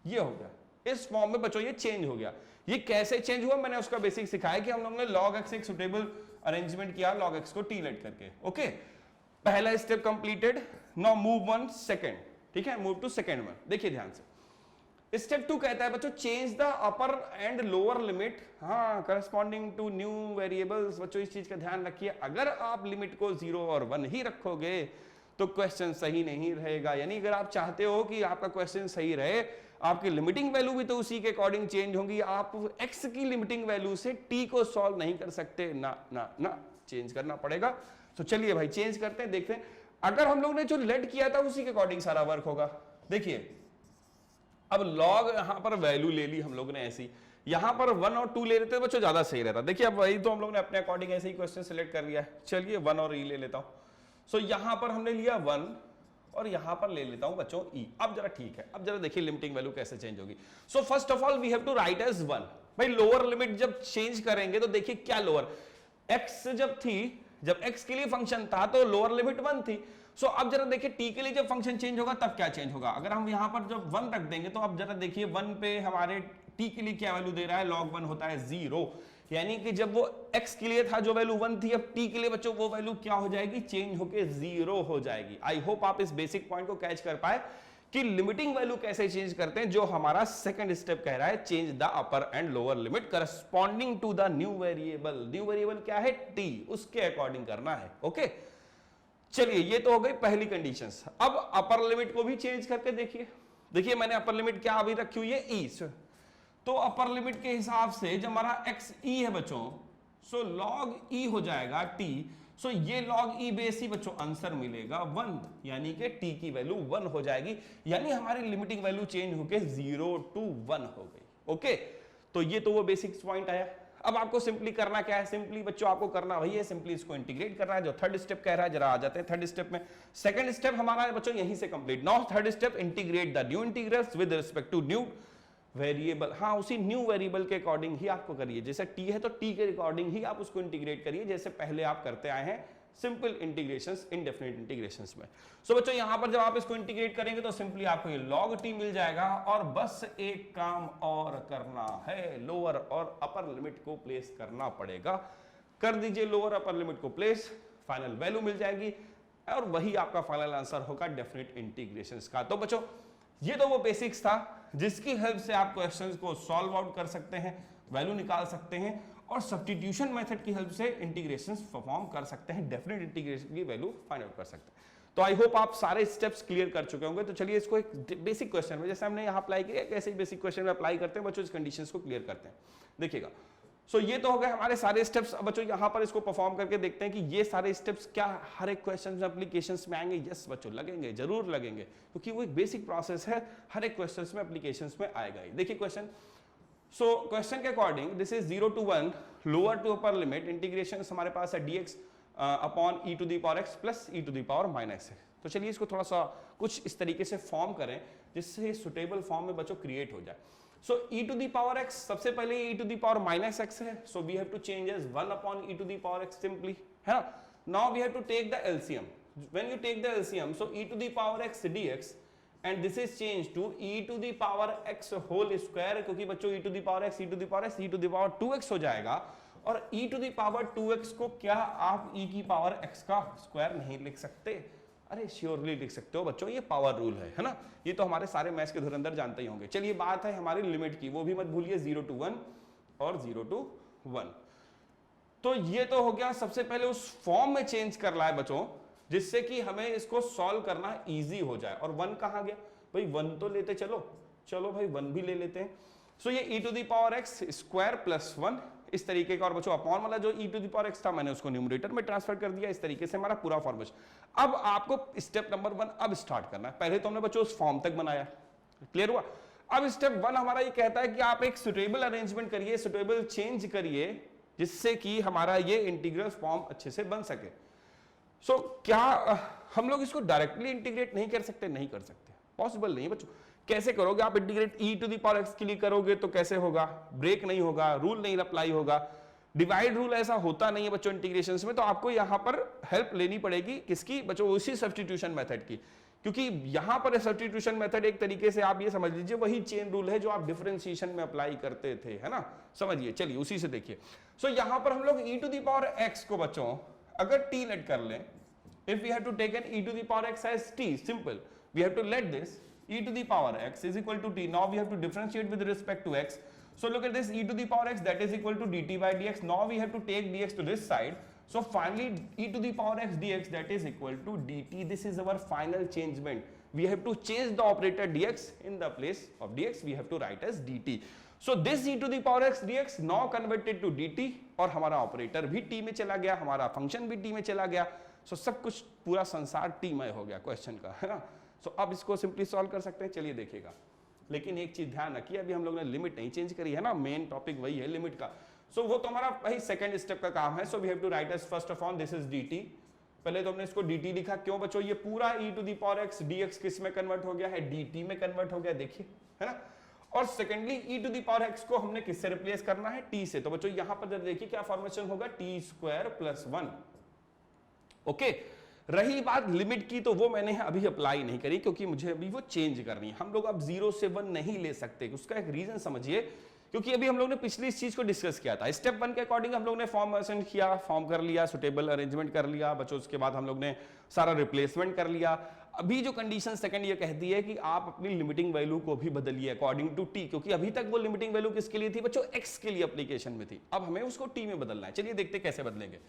ये हो गया इस फॉर्म में बच्चों, ये चेंज हो गया। ये कैसे चेंज हुआ मैंने उसका बेसिक सिखाया कि हम लोग ने log x एक सुटेबल अरेंजमेंट किया log x को t लेट करके। ओके, पहला step completed, now move one second, ठीक है, मूव टू सेकंड वन। देखिए ध्यान से, स्टेप 2 कहता है बच्चों change the upper and lower limit, हाँ, करस्पॉन्डिंग टू न्यू वेरिएबल्स। बच्चों इस चीज का ध्यान रखिए, अगर आप लिमिट को 0 और 1 ही रखोगे तो क्वेश्चन सही नहीं रहेगा। यानी अगर आप चाहते हो कि आपका क्वेश्चन सही रहे, आपकी लिमिटिंग वैल्यू भी तो उसी के अकॉर्डिंग चेंज होंगी। आप x की लिमिटिंग वैल्यू से t को सॉल्व नहीं कर सकते, ना ना ना, चेंज करना पड़ेगा। तो चलिए भाई चेंज करते हैं, देखते हैं। अगर हम लोग ने जो लेट किया था उसी के अकॉर्डिंग सारा वर्क होगा। देखिए अब log यहां पर वैल्यू ले ली हम लोग ने ऐसी, यहां पर 1 और 2 ले लेते बच्चों ज्यादा सही रहता। देखिए अब वही तो हम लोग ने अपने अकॉर्डिंग ऐसे ही क्वेश्चन सिलेक्ट कर लिया है। चलिए 1 और e ले लेता हूं। सो यहां पर हमने लिया 1 और यहां पर ले लेता हूं बच्चों e। अब जरा ठीक है, अब जरा देखिए लिमिटिंग वैल्यू कैसे चेंज होगी। So first of all we have to write as 1। भाई लोअर लिमिट जब चेंज करेंगे तो देखिए क्या लोअर, x जब थी, जब x के लिए फंक्शन था तो लोअर लिमिट 1 थी। सो अब जरा देखिए t के लिए जब फंक्शन चेंज होगा तब क्या चेंज होगा। अगर हम यहां पर जब 1 रख देंगे तो अब जरा देखिए 1 पे हमारे t के लिए क्या वैल्यू दे रहा है, log 1 होता है 0। यानी कि जब वो x के लिए था जो वैल्यू 1 थी, अब t के लिए बच्चों वो वैल्यू क्या हो जाएगी, चेंज होके 0 हो जाएगी। आई होप आप इस बेसिक पॉइंट को कैच कर पाए कि लिमिटिंग वैल्यू कैसे चेंज करते हैं, जो हमारा सेकंड स्टेप कह रहा है, change the upper and lower limit corresponding to the new variable. New variable क्या है, t, उसके अकॉर्डिंग करना है। ओके, चलिए ये तो हो गई पहली कंडीशंस। अब अपर लिमिट को भी चेंज करके देखिए। देखिए मैंने अपर लिमिट क्या अभी रखी हुई है, e, तो अपर लिमिट के हिसाब से जब हमारा x e है बच्चों, सो log e हो जाएगा t, सो ये log e बेस ही बच्चों आंसर मिलेगा 1, यानी कि t की वैल्यू 1 हो जाएगी, यानी हमारी लिमिटिंग वैल्यू चेंज होके 0 to 1 हो गई। ओके, तो ये तो वो बेसिक पॉइंट आया। अब आपको सिंपली करना क्या है, सिंपली बच्चों आपको करना वही है, सिंपली इसको इंटीग्रेट करना है, जो थर्ड स्टेप कह रहा है। जरा आ जाते हैं थर्ड स्टेप में। सेकंड स्टेप हमारा बच्चों यहीं से complete. Now third step, integrate the new integrals with respect to new variable. हाँ, उसी न्यू वेरिएबल के अकॉर्डिंग ही आपको करिए। जैसे t है तो t के अकॉर्डिंग ही आप उसको इंटीग्रेट करिए, जैसे पहले आप करते आए हैं सिंपल इंटीग्रेशंस, इनडेफिनिट इंटीग्रेशंस में। सो बच्चों यहां पर जब आप इसको इंटीग्रेट करेंगे तो सिंपली आपको ये log t मिल जाएगा, और बस एक काम और करना है, लोअर और अपर लिमिट को प्लेस करना पड़ेगा। कर दीजिए लोअर अपर लिमिट को प्लेस, फाइनल वैल्यू मिल जाएगी, और वही आपका फाइनल आंसर होगा डेफिनेट इंटीग्रेशंस का। तो बच्चों ये तो वो बेसिक्स था जिसकी हेल्प से आप क्वेश्चंस को सॉल्व आउट कर सकते हैं, वैल्यू निकाल सकते हैं, और सब्स्टिट्यूशन मेथड की हेल्प से इंटीग्रेशंस परफॉर्म कर सकते हैं, डेफिनेट इंटीग्रेशन की वैल्यू फाइंड आउट कर सकते हैं। तो आई होप आप सारे स्टेप्स क्लियर कर चुके होंगे। तो चलिए इसको एक बेसिक क्वेश्चन में, जैसे हमने यहाँ अप्लाई किया, कैसे बेसिक क्वेश्चन में अप्लाई करते हैं बच्चों, इस कंडीशंस को क्लियर करते हैं। देखिएगा, सो ये तो हो गए हमारे सारे स्टेप्स। अब बच्चों यहाँ पर इसको परफॉर्म करके देखते हैं कि ये सारे स्टेप्स क्या हर एक क्वेश्चन में एप्लीकेशंस में आएंगे। यस बच्चों, लगेंगे, जरूर लगेंगे, क्योंकि वो एक बेसिक प्रोसेस है, हर एक क्वेश्चन में एप्लीकेशंस में आएगा ही। देखिए क्वेश्चन, सो क्वेश्चन के according this is 0 to 1 lower to upper limit integration हमारे पास है dx upon e to the power x plus e to the power minus है। तो चलिए इसको थोड़ा सा कुछ इस तरीके से फॉर्म करें जिससे सुटेबल फॉर्म में बच्चों क्रिएट हो जाए। So e to the power x, सबसे पहले e to the power minus x है, so we have to change as 1 upon e to the power x simply, है ना। Now we have to take the LCM, when you take the LCM, so e to the power x dx and this is changed to e to the power x whole square, क्योंकि बच्चों e to the power x, e to the power x, e to the power 2x हो जाएगा, और e to the power 2x को क्या आप e की power x का स्क्वायर नहीं लिख सकते? अरे श्योरली लिख सकते हो बच्चों, ये पावर रूल है ना। ये तो हमारे सारे मैथ्स के धुरंधर जानते ही होंगे। चलिए बात है हमारी लिमिट की, वो भी मत भूलिए, 0 to 1 और 0 to 1। तो ये तो हो गया, सबसे पहले उस फॉर्म में चेंज कर रहा है बच्चों जिससे कि हमें इसको सॉल्व करना इजी हो जाए। और 1 कहां गया भाई, 1 तो लेते चलो, चलो भाई 1 भी ले लेते हैं। सो ये e to the power x square plus 1 इस तरीके का, और बच्चों अपॉन वाला जो e to the power x था मैंने उसको न्यूमरेटर में ट्रांसफर कर दिया। इस तरीके से हमारा पूरा फॉर्मेशन। अब आपको स्टेप नंबर 1 अब स्टार्ट करना है। पहले तो हमने बच्चों उस फॉर्म तक बनाया, क्लियर हुआ। अब स्टेप 1 हमारा ये कहता है कि आप एक सुटेबल अरेंजमेंट करिए, सुटेबल चेंज करिए, जिससे कि हमारा ये इंटीग्रल फॉर्म अच्छे से बन सके। सो क्या हम लोग इसको डायरेक्टली इंटीग्रेट नहीं कर सकते? नहीं कर सकते, पॉसिबल नहीं है बच्चों। कैसे करोगे आप integrate? e to the power x के लिए करोगे तो कैसे होगा? ब्रेक नहीं होगा, रूल नहीं अप्लाई होगा, डिवाइड रूल ऐसा होता नहीं है बच्चों इंटीग्रेशंस में। तो आपको यहां पर हेल्प लेनी पड़ेगी किसकी बच्चों? उसी सब्स्टिट्यूशन मेथड की, क्योंकि यहां पर सब्स्टिट्यूशन मेथड एक तरीके से आप ये समझ लीजिए वही चेन रूल है जो आप डिफरेंशिएशन में अप्लाई करते थे, है ना। समझिए, चलिए उसी से देखिए। सो यहां पर हम लोग e to the power x को बच्चों अगर t लेट कर लें, if we have to take an e to the power x as t, simple, we have to let this e to the power x is equal to t. Now we have to differentiate with respect to x. So look at this, e to the power x, that is equal to dt by dx. Now we have to take dx to this side. So finally e to the power x dx, that is equal to dt. This is our final changement. We have to change the operator dx, in the place of dx we have to write as dt. So this e to the power x dx now converted to dt, और हमारा operator भी t में चला गया, हमारा function भी t में चला गया। सो सब कुछ पूरा संसार t मय हो गया क्वेश्चन का, है ना। सो अब इसको सिंपली सॉल्व कर सकते हैं। चलिए देखिएगा, लेकिन एक चीज ध्यान रखिए, अभी हम लोग ने लिमिट नहीं चेंज करी है ना, मेन टॉपिक वही है लिमिट का। सो वो तो हमारा वही सेकंड स्टेप का काम है। So we have to write as first of all this is dt। पहले तो हमने इसको dt लिखा, क्यों बच्चों? ये पूरा e to the power x dx किस में कन्वर्ट हो गया है? dt में कन्वर्ट हो गया, देखिए, है ना। और secondly e to the power x को हमने किससे रिप्लेस करना है? t से। तो बच्चों यहां पर देखिए क्या फॉर्मेशन होगा, t स्क्वायर प्लस 1। ओके, रही बात लिमिट की, तो वो मैंने अभी अप्लाई नहीं करी क्योंकि मुझे अभी वो चेंज करनी है। हम लोग अब 0 से 1 नहीं ले सकते। उसका एक रीजन समझिए क्योंकि अभी हम लोग ने पिछली इस चीज को डिस्कस किया था। स्टेप 1 के अकॉर्डिंग हम लोग ने फॉर्म असेंड किया, फॉर्म कर लिया, सुटेबल अरेंजमेंट कर लिया बच्चों, उसके बाद हम लोग ने सारा रिप्लेसमेंट कर लिया। अभी जो कंडीशन सेकंड ये कहती है कि आप अपनी लिमिटिंग वैल्यू को भी बदलिए अकॉर्डिंग टू टी, क्योंकि अभी तक वो लिमिटिंग वैल्यू किसके लिए थी बच्चों, एक्स के लिए एप्लीकेशन में थी, अब हमें उसको टी में बदलना है। चलिए देखते कैसे बदलेंगे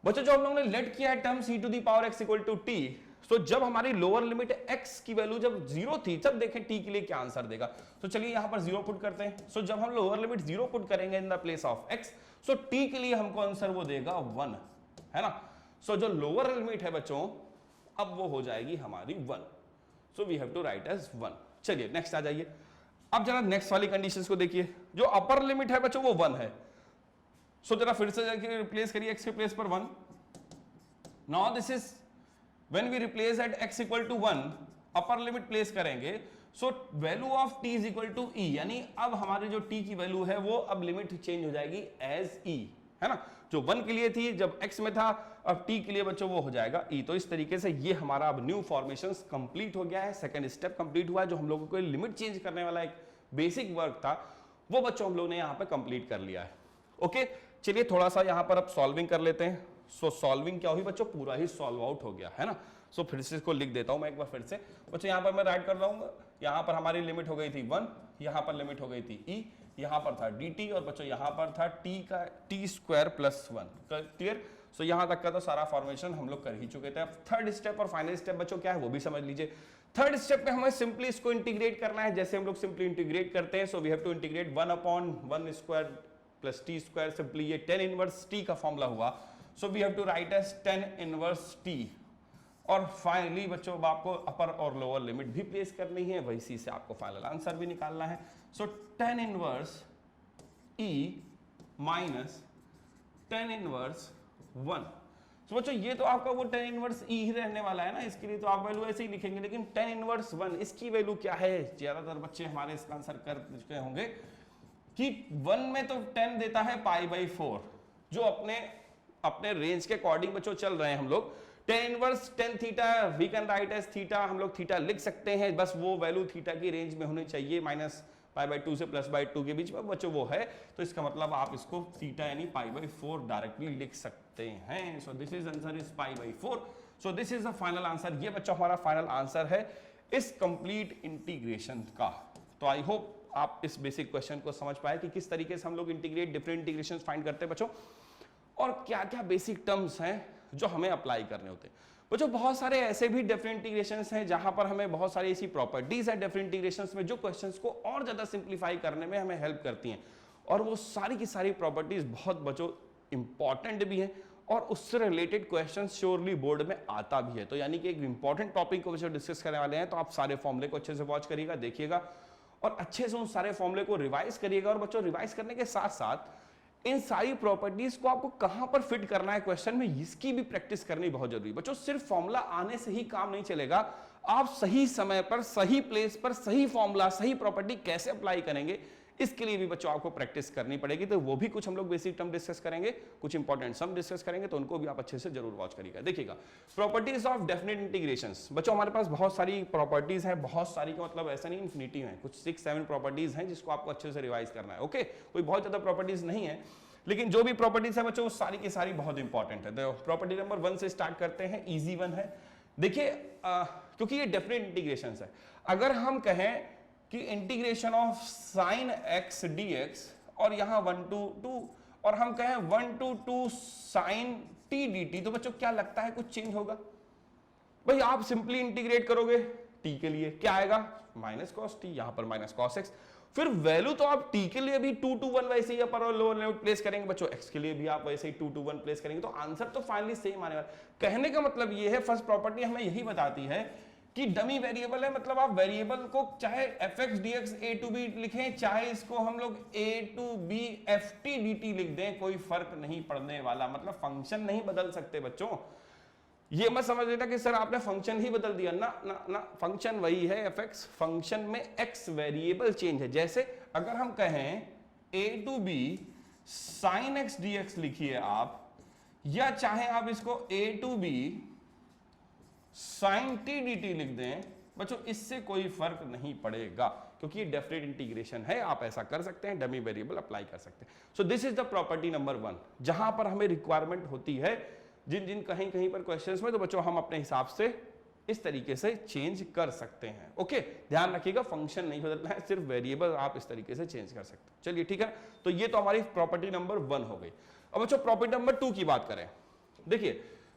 बच्चों। जो हम लोग ने लेट किया है term c to the power x equal to t, तो जब हमारी लोअर लिमिट x की वैल्यू जब 0 थी, तब देखें t के लिए क्या आंसर देगा। तो चलिए यहां पर 0 पुट करते हैं। सो जब हम लोअर लिमिट 0 पुट करेंगे इन the place of x, so t के लिए हमको आंसर वो देगा 1, है ना। सो जो लोअर लिमिट है बच्चों अब वो हो जाएगी हमारी 1, so we have to write as 1। चलिए नेक्स्ट आ जाइए। अब जरा नेक्स्ट वाली कंडीशंस को देखिए। जो अपर लिमिट है बच्चों वो 1 है, सो जरा फिर से जाके रिप्लेस करिए x के प्लेस पर 1। Now this is when we replace at x equal to 1 upper limit place करेंगे, so value of t is equal to e, यानी अब हमारी जो t की वैल्यू है वो अब लिमिट चेंज हो जाएगी एज e, है ना। जो 1 के लिए थी जब x में था, अब t के लिए बच्चों वो हो जाएगा e। तो इस तरीके से ये हमारा अब न्यू फॉर्मेशन कंप्लीट हो गया है, सेकंड स्टेप कंप्लीट हुआ है। जो हम लोगों को लिमिट चेंज करने वाला एक बेसिक वर्क था वो बच्चों हम लोग ने यहाँ पे कंप्लीट कर लिया है। ओके, चलिए थोड़ा सा यहाँ पर अब सॉल्विंग कर लेते हैं। सो सॉल्विंग क्या हुई बच्चों, पूरा ही सॉल्व आउट हो गया, है ना। सो फिर से इसको लिख देता हूं मैं एक बार फिर से बच्चों। यहाँ पर मैं राइट कर रहा हूँ, यहाँ पर हमारी लिमिट हो गई थी 1, यहाँ पर लिमिट हो गई थी e, यहाँ पर था dt और बच्चों यहाँ पर था t का t स्क्वायर प्लस 1। क्लियर। सो यहाँ तक का तो सारा फॉर्मेशन हम लोग कर ही चुके थे। अब थर्ड स्टेप और फाइनल स्टेप बच्चों क्या है वो भी समझ लीजिए। थर्ड स्टेप में हमें सिंपली इसको इंटीग्रेट करना है, जैसे हम लोग सिंपली इंटीग्रेट करते हैं। So we have to integrate 1/1 square plus t square, simply ये 10 इनवर्स t का फॉर्मूला हुआ। So we have to write as 10 inverse t। और फाइनली बच्चों अब आपको अपर और लोअर लिमिट भी प्लेस करनी है, वही से आपको फाइनल आंसर भी निकालना है। सो 10 इनवर्स e माइनस 10 इनवर्स 1। तो बच्चों ये तो आपका वो 10 इनवर्स e ही रहने वाला है ना, इसके लिए तो आप वैल्यू ऐसे ही लिखेंगे। लेकिन 10 इनवर्स 1 इसकी वैल्यू क्या है, ज्यादातर बच्चे हमारे इसका आंसर कर चुके होंगे कि 1 में तो 10 देता है π/4, जो अपने रेंज के अकॉर्डिंग बच्चों चल रहे हैं हम लोग। 10 inverse 10 theta we can write as theta, हम लोग थीटा लिख सकते हैं, बस वो वैल्यू थीटा की रेंज में होनी चाहिए, -π/2 से +/2 के बीच में बच्चों वो है। तो इसका मतलब आप इसको थीटा यानी π/4 डायरेक्टली लिख सकते हैं। So this is answer is π/4। So this is the final answer. ये बच्चों हमारा फाइनल आंसर है इस कंप्लीट इंटीग्रेशन का। तो आई होप आप इस बेसिक क्वेश्चन को समझ पाए कि किस तरीके से हम लोग इंटीग्रेट डिफरेंट इंटीग्रेशन फाइंड करते हैं बच्चों, और क्या क्या बेसिक टर्म्स हैं जो हमें अप्लाई करने होते हैं बच्चों। बहुत सारे ऐसे भी डिफरेंट इंटीग्रेशंस हैं जहां पर हमें बहुत सारी ऐसी प्रॉपर्टीज है डिफरेंट इंटीग्रेशंस में जो क्वेश्चंस को और ज्यादा सिंप्लीफाई करने में हमें हेल्प करती हैं, और वो सारी की सारी प्रॉपर्टीज बहुत बच्चों इंपॉर्टेंट भी हैं और उससे रिलेटेड क्वेश्चन श्योरली बोर्ड में आता भी है। तो यानी कि एक इंपॉर्टेंट टॉपिक को बच्चों डिस्कस करने वाले हैं, तो आप सारे फॉर्मूले को अच्छे से वॉच करिएगा, देखिएगा और अच्छे से उन सारे फॉर्मूले को रिवाइज करिएगा। और बच्चों रिवाइज करने के साथ साथ इन सारी प्रॉपर्टीज को आपको कहां पर फिट करना है क्वेश्चन में, इसकी भी प्रैक्टिस करनी बहुत जरूरी है बच्चों। सिर्फ फॉर्मूला आने से ही काम नहीं चलेगा, आप सही समय पर सही प्लेस पर सही फॉर्मूला सही प्रॉपर्टी कैसे अप्लाई करेंगे, इसके लिए भी बच्चों आपको प्रैक्टिस करनी पड़ेगी। तो वो भी कुछ हम लोग बेसिक टर्म डिस्कस करेंगे, कुछ इंपॉर्टेंट सम डिस्कस करेंगे, तो उनको भी आप अच्छे से जरूर वॉच करिएगा। देखिएगा प्रॉपर्टीज ऑफ डेफिनेट इंटीग्रेशंस बच्चों, हमारे पास बहुत सारी प्रॉपर्टीज हैं, बहुत सारी का मतलब ऐसा नहीं इन्फिनिटी है, कुछ 6-7 प्रॉपर्टीज हैं जिसको आपको अच्छे से रिवाइज करना है। ओके, कोई बहुत ज्यादा प्रॉपर्टीज नहीं है, लेकिन जो भी प्रॉपर्टीज है बच्चों वो सारी की सारी बहुत इंपॉर्टेंट है। तो प्रॉपर्टी नंबर 1 से स्टार्ट करते हैं, इजी वन है। देखिए क्योंकि ये डेफिनेट इंटीग्रेशन है, अगर हम कहें कि integration of sine x dx और यहां 1 to 2 और हम कहें 1 to 2 साइन t dt, तो बच्चों क्या लगता है कुछ चेंज होगा? भाई आप सिंपली इंटीग्रेट करोगे t के लिए क्या आएगा, -cos t, यहां पर -cos x। फिर वैल्यू तो आप t के लिए भी 2 to 1 वैसे ही अपर और लोअर लिमिट प्लेस करेंगे बच्चों, x के लिए भी आप वैसे ही 2 to 1 प्लेस करेंगे, तो आंसर तो फाइनली सेम आने वाला। कहने का मतलब ये है, फर्स्ट प्रॉपर्टी हमें यही बताती है कि डमी वेरिएबल है, मतलब आप वेरिएबल को चाहे fx dx a to b लिखें, चाहे इसको हम लोग a to b ft dt लिख दें, कोई फर्क नहीं पड़ने वाला। मतलब फंक्शन नहीं बदल सकते बच्चों, ये मत समझ लेना कि सर आपने फंक्शन ही बदल दिया, ना ना ना, फंक्शन वही है fx, फंक्शन में x वेरिएबल चेंज है। जैसे अगर हम कहें a to b sin x dx लिखिए आप, या चाहे आप इसको a to b sin t dt लिख दें बच्चों, इससे कोई फर्क नहीं पड़ेगा। क्योंकि ये डेफिनेट इंटीग्रेशन है, आप ऐसा कर सकते हैं, डमी वेरिएबल अप्लाई कर सकते हैं। So this is the property number 1, जहां पर हमें रिक्वायरमेंट होती है जिन कहीं कहीं पर क्वेश्चंस में, तो बच्चों हम अपने हिसाब से इस तरीके से चेंज कर सकते हैं। ओके, ध्यान रखिएगा फंक्शन नहीं बदलना है, सिर्फ वेरिएबल आप इस तरीके से चेंज कर सकते हैं। चलिए ठीक है, तो ये तो हमारी प्रॉपर्टी नंबर 1 हो गई। अब बच्चों प्रॉपर्टी नंबर 2 की बात करें। देखिए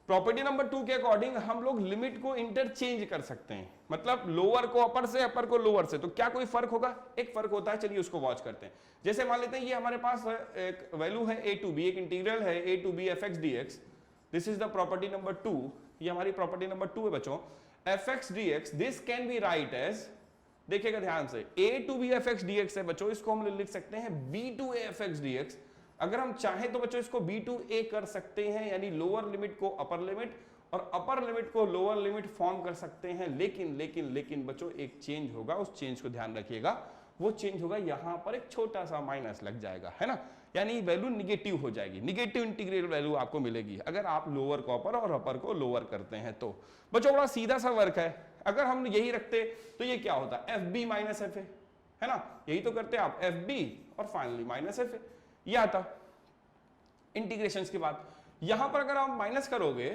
प्रॉपर्टी नंबर 2 के अकॉर्डिंग हम लोग लिमिट को इंटरचेंज कर सकते हैं, मतलब लोअर को अपर से, अपर को लोअर से। तो क्या कोई फर्क होगा? एक फर्क होता है, चलिए उसको वॉच करते हैं। जैसे मान लेते हैं ये हमारे पास एक वैल्यू है a टू b, एक इंटीग्रल है a to b fx dx, this is the property number 2, ये हमारी प्रॉपर्टी नंबर 2 है बच्चों। fx dx this can be write as, देखिएगा ध्यान से, a to b fx dx है बच्चों, इसको हम लिख सकते हैं b to a fx dx। अगर हम चाहें तो बच्चों इसको b टू a कर सकते हैं, यानी लोअर लिमिट को अपर लिमिट और अपर लिमिट को लोअर लिमिट फॉर्म कर सकते हैं। लेकिन लेकिन लेकिन बच्चों एक चेंज होगा, उस चेंज को ध्यान रखिएगा, वो चेंज होगा यहां पर एक छोटा सा माइनस लग जाएगा, है ना, यानी वैल्यू निगेटिव हो जाएगी, निगेटिव इंटीग्रल वैल्यू आपको मिलेगी अगर आप लोअर को अपर और अपर को लोअर करते हैं। तो बच्चों बड़ा सीधा सा वर्क है, अगर हम यही रखते तो ये क्या होता, fb माइनस fa, है ना, यही तो करते आप, fb और फाइनली माइनस fa, ये आता इंटीग्रेशन के बाद। यहां पर अगर आप माइनस करोगे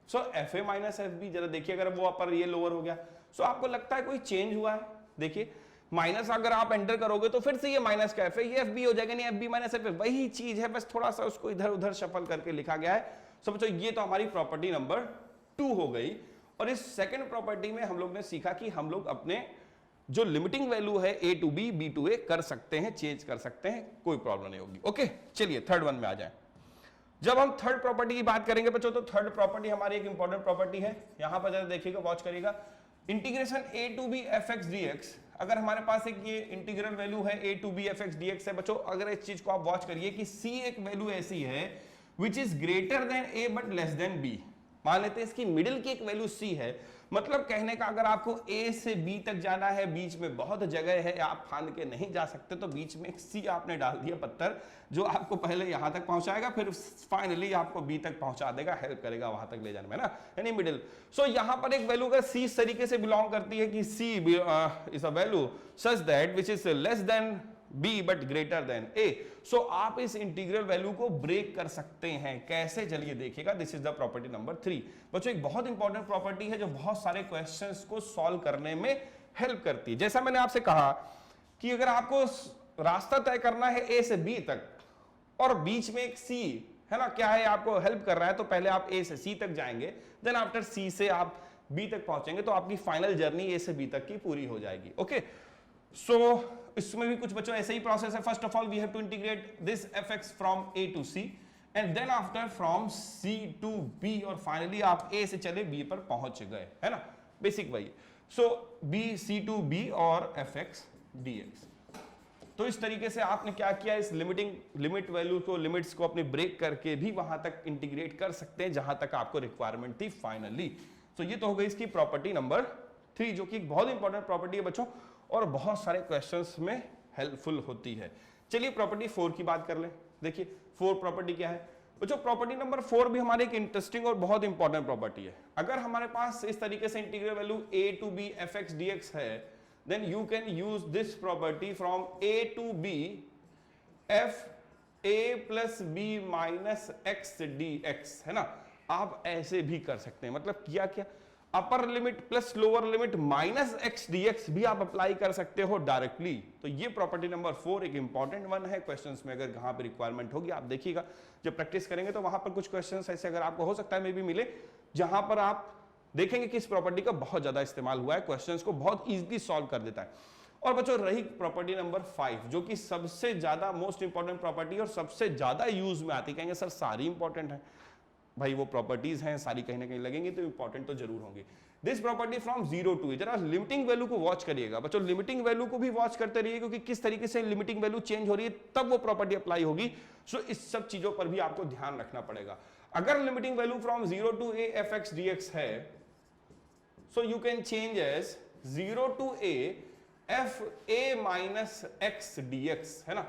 सो fa माइनस fb, जरा देखिए अगर वो अपर ये लोअर हो गया, सो आपको लगता है कोई चेंज हुआ है? देखिए माइनस अगर आप एंटर करोगे तो फिर से ये माइनस का fa, ये fb हो जाएगा, नहीं fb माइनस fa, वही चीज है, बस थोड़ा सा उसको इधर उधर शफल करके लिखा गया है। समझो ये तो हमारी प्रॉपर्टी नंबर 2 हो गई। और इस सेकंड प्रॉपर्टी में हम लोग ने सीखा कि हम लोग अपने जो लिमिटिंग वैल्यू है a to b, b to a कर सकते हैं, चेंज कर सकते हैं, कोई प्रॉब्लम नहीं होगी। ओके चलिए थर्ड वन में आ जाए। जब हम थर्ड प्रॉपर्टी की बात करेंगे बच्चों, तो थर्ड प्रॉपर्टी हमारी एक इंपॉर्टेंट प्रॉपर्टी है, यहां पर जरा देखिएगा, वॉच करिएगा, integration a to b fx dx। अगर हमारे पास एक ये इंटीग्रल वैल्यू है a to b fx dx है बच्चों, अगर इस चीज को आप वॉच करिए कि c एक वैल्यू ऐसी है which is greater than a but less than b, मान लेते हैं इसकी मिडिल की एक वैल्यू c है, मतलब कहने का अगर आपको a से b तक जाना है, बीच में बहुत जगह है, आप फांद के नहीं जा सकते, तो बीच में एक c आपने डाल दिया पत्थर, जो आपको पहले यहां तक पहुंचाएगा, फिर फाइनली आपको b तक पहुंचा देगा, हेल्प करेगा वहां तक ले जाने में ना, यानी मिडिल। सो यहां पर एक वैल्यू अगर c इस तरीके से बिलोंग करती है कि c is a value such that which is less than b but greater than a, सो आप इस इंटीग्रल वैल्यू को ब्रेक कर सकते हैं। कैसे? चलिए देखिएगा, this is the property number 3। बच्चों एक बहुत इंपॉर्टेंट प्रॉपर्टी है जो बहुत सारे क्वेश्चंस को सॉल्व करने में हेल्प करती है। जैसा मैंने आपसे कहा कि अगर आपको रास्ता तय करना है a से b तक और बीच में एक c है ना, क्या है, आपको हेल्प कर रहा है, तो पहले आप a से c तक जाएंगे, देन आफ्टर c से आप b तक पहुंचेंगे, तो आपकी फाइनल जर्नी a से b तक की पूरी हो जाएगी। ओके सो इसमें भी कुछ बच्चों ऐसे ही प्रोसेस है। First of all we have to integrate this fx from a to c and then after from c to b, और फाइनली आप a से चले b पर पहुंच गए, है ना, बेसिक वही। सो b c टू b और fx dx। तो इस तरीके से आपने क्या किया, इस लिमिट वैल्यू को, लिमिट्स को अपने ब्रेक करके भी वहां तक इंटीग्रेट कर सकते हैं जहां तक आपको रिक्वायरमेंट थी फाइनली। तो ये तो हो गई इसकी प्रॉपर्टी नंबर 3, जो कि एक बहुत इंपॉर्टेंट प्रॉपर्टी है बच्चों और बहुत सारे क्वेश्चंस में हेल्पफुल होती है। चलिए प्रॉपर्टी 4 की बात कर लें। देखिए 4 प्रॉपर्टी क्या है बच्चों, प्रॉपर्टी नंबर 4 भी हमारे एक इंटरेस्टिंग और बहुत इंपॉर्टेंट प्रॉपर्टी है। अगर हमारे पास इस तरीके से integral value a to b fx dx है, then you can use this property from a to b f a plus b minus x dx, है ना, आप ऐसे भी कर सकते हैं। मतलब किया क्या, upper limit plus lower limit minus x dx भी आप अप्लाई कर सकते हो डायरेक्टली। तो ये प्रॉपर्टी नंबर 4 एक इंपॉर्टेंट वन है, क्वेश्चंस में अगर कहां पे रिक्वायरमेंट होगी आप देखिएगा, जब प्रैक्टिस करेंगे तो वहां पर कुछ क्वेश्चंस ऐसे अगर आपको हो सकता है मे भी मिले, जहां पर आप देखेंगे कि इस प्रॉपर्टी का बहुत ज्यादा इस्तेमाल हुआ है, क्वेश्चंस को बहुत ईजिली सॉल्व कर देता है। और बच्चों रही प्रॉपर्टी नंबर 5, जो कि सबसे ज्यादा मोस्ट इंपॉर्टेंट प्रॉपर्टी और सबसे ज्यादा यूज में आती है। कहेंगे सर सारी इंपॉर्टेंट है, भाई वो प्रॉपर्टीज हैं सारी कहीं ना कहीं लगेंगी तो इंपॉर्टेंट तो जरूर होंगी। दिस प्रॉपर्टी फ्रॉम 0 टू, जरा लिमिटिंग वैल्यू को वॉच करिएगा बच्चों, लिमिटिंग वैल्यू को भी वॉच करते रहिए, क्योंकि किस तरीके से लिमिटिंग वैल्यू चेंज हो रही है तब वो प्रॉपर्टी अप्लाई होगी। सो इस सब चीजों पर भी आपको ध्यान रखना पड़ेगा। अगर limiting value from 0 to a fx dx है, so you can change as 0 to a f a minus x dx, है ना,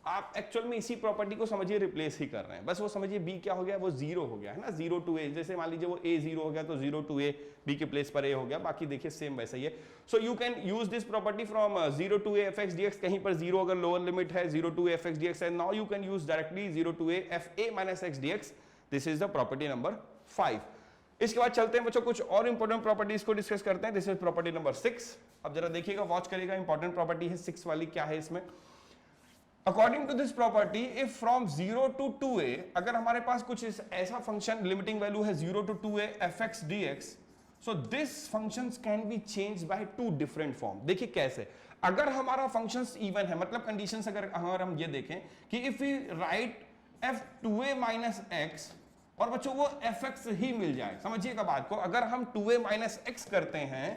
आप एक्चुअल में इसी प्रॉपर्टी को समझिए रिप्लेस ही कर रहे हैं, बस वो समझिए b क्या हो गया, वो 0 हो गया है ना, 0 to a, जैसे मान लीजिए वो a 0 हो गया तो 0 to a, b के प्लेस पर a हो गया, बाकी देखिए सेम वैसा ही है। So you can use this property from 0 to a fx dx, कहीं पर 0 अगर लोअर लिमिट है 0 to a fx dx है, now you can use directly 0 to a fa minus x dx, this is the property number 5। इसके बाद चलते हैं बच्चों कुछ और इंपॉर्टेंट प्रॉपर्टीज को डिस्कस करते हैं, दिस इज प्रॉपर्टी नंबर 6। अब जरा देखिएगा, वॉच करिएगा, इंपॉर्टेंट प्रॉपर्टी है 6 वाली, क्या है इसमें। According to this property, if from 0 to 2a, अगर हमारे पास कुछ ऐसा फंक्शन लिमिटिंग वैल्यू है 0 to 2a fx dx, so this functions can be changed by 2 different form। देखिए कैसे, अगर हमारा फंक्शंस इवन है, मतलब कंडीशंस अगर हम ये देखें कि if we write f2a minus x और बच्चों वो fx ही मिल जाए, समझिएगा बात को, अगर हम 2a minus x करते हैं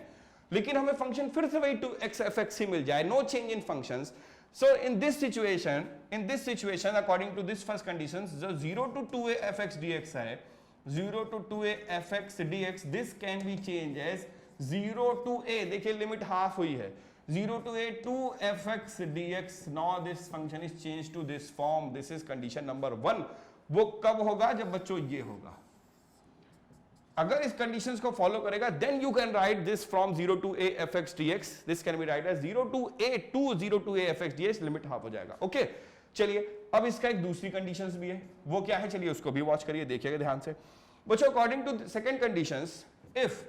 लेकिन हमें फंक्शन फिर से वही 2x fx ही मिल जाए, no change in functions. So in this situation, according to this first conditions, the 0 to 2a fx dx है, 0 to 2a fx dx, this can be changed as 0 to a, देखिए limit half हुई है, 0 to a 2 fx dx, now this function is changed to this form, this is condition number 1। वो कब होगा, जब बच्चों ये होगा, अगर इस कंडीशंस को फॉलो करेगा, then you can write this from 0 to a fx dx, this can be write as 0 to a fx dx, limit half हो जाएगा। ओके चलिए, अब इसका एक दूसरी कंडीशंस भी है, वो क्या है, चलिए उसको भी वॉच करिए, देखिएगा ध्यान से बच्चों। According to second conditions, if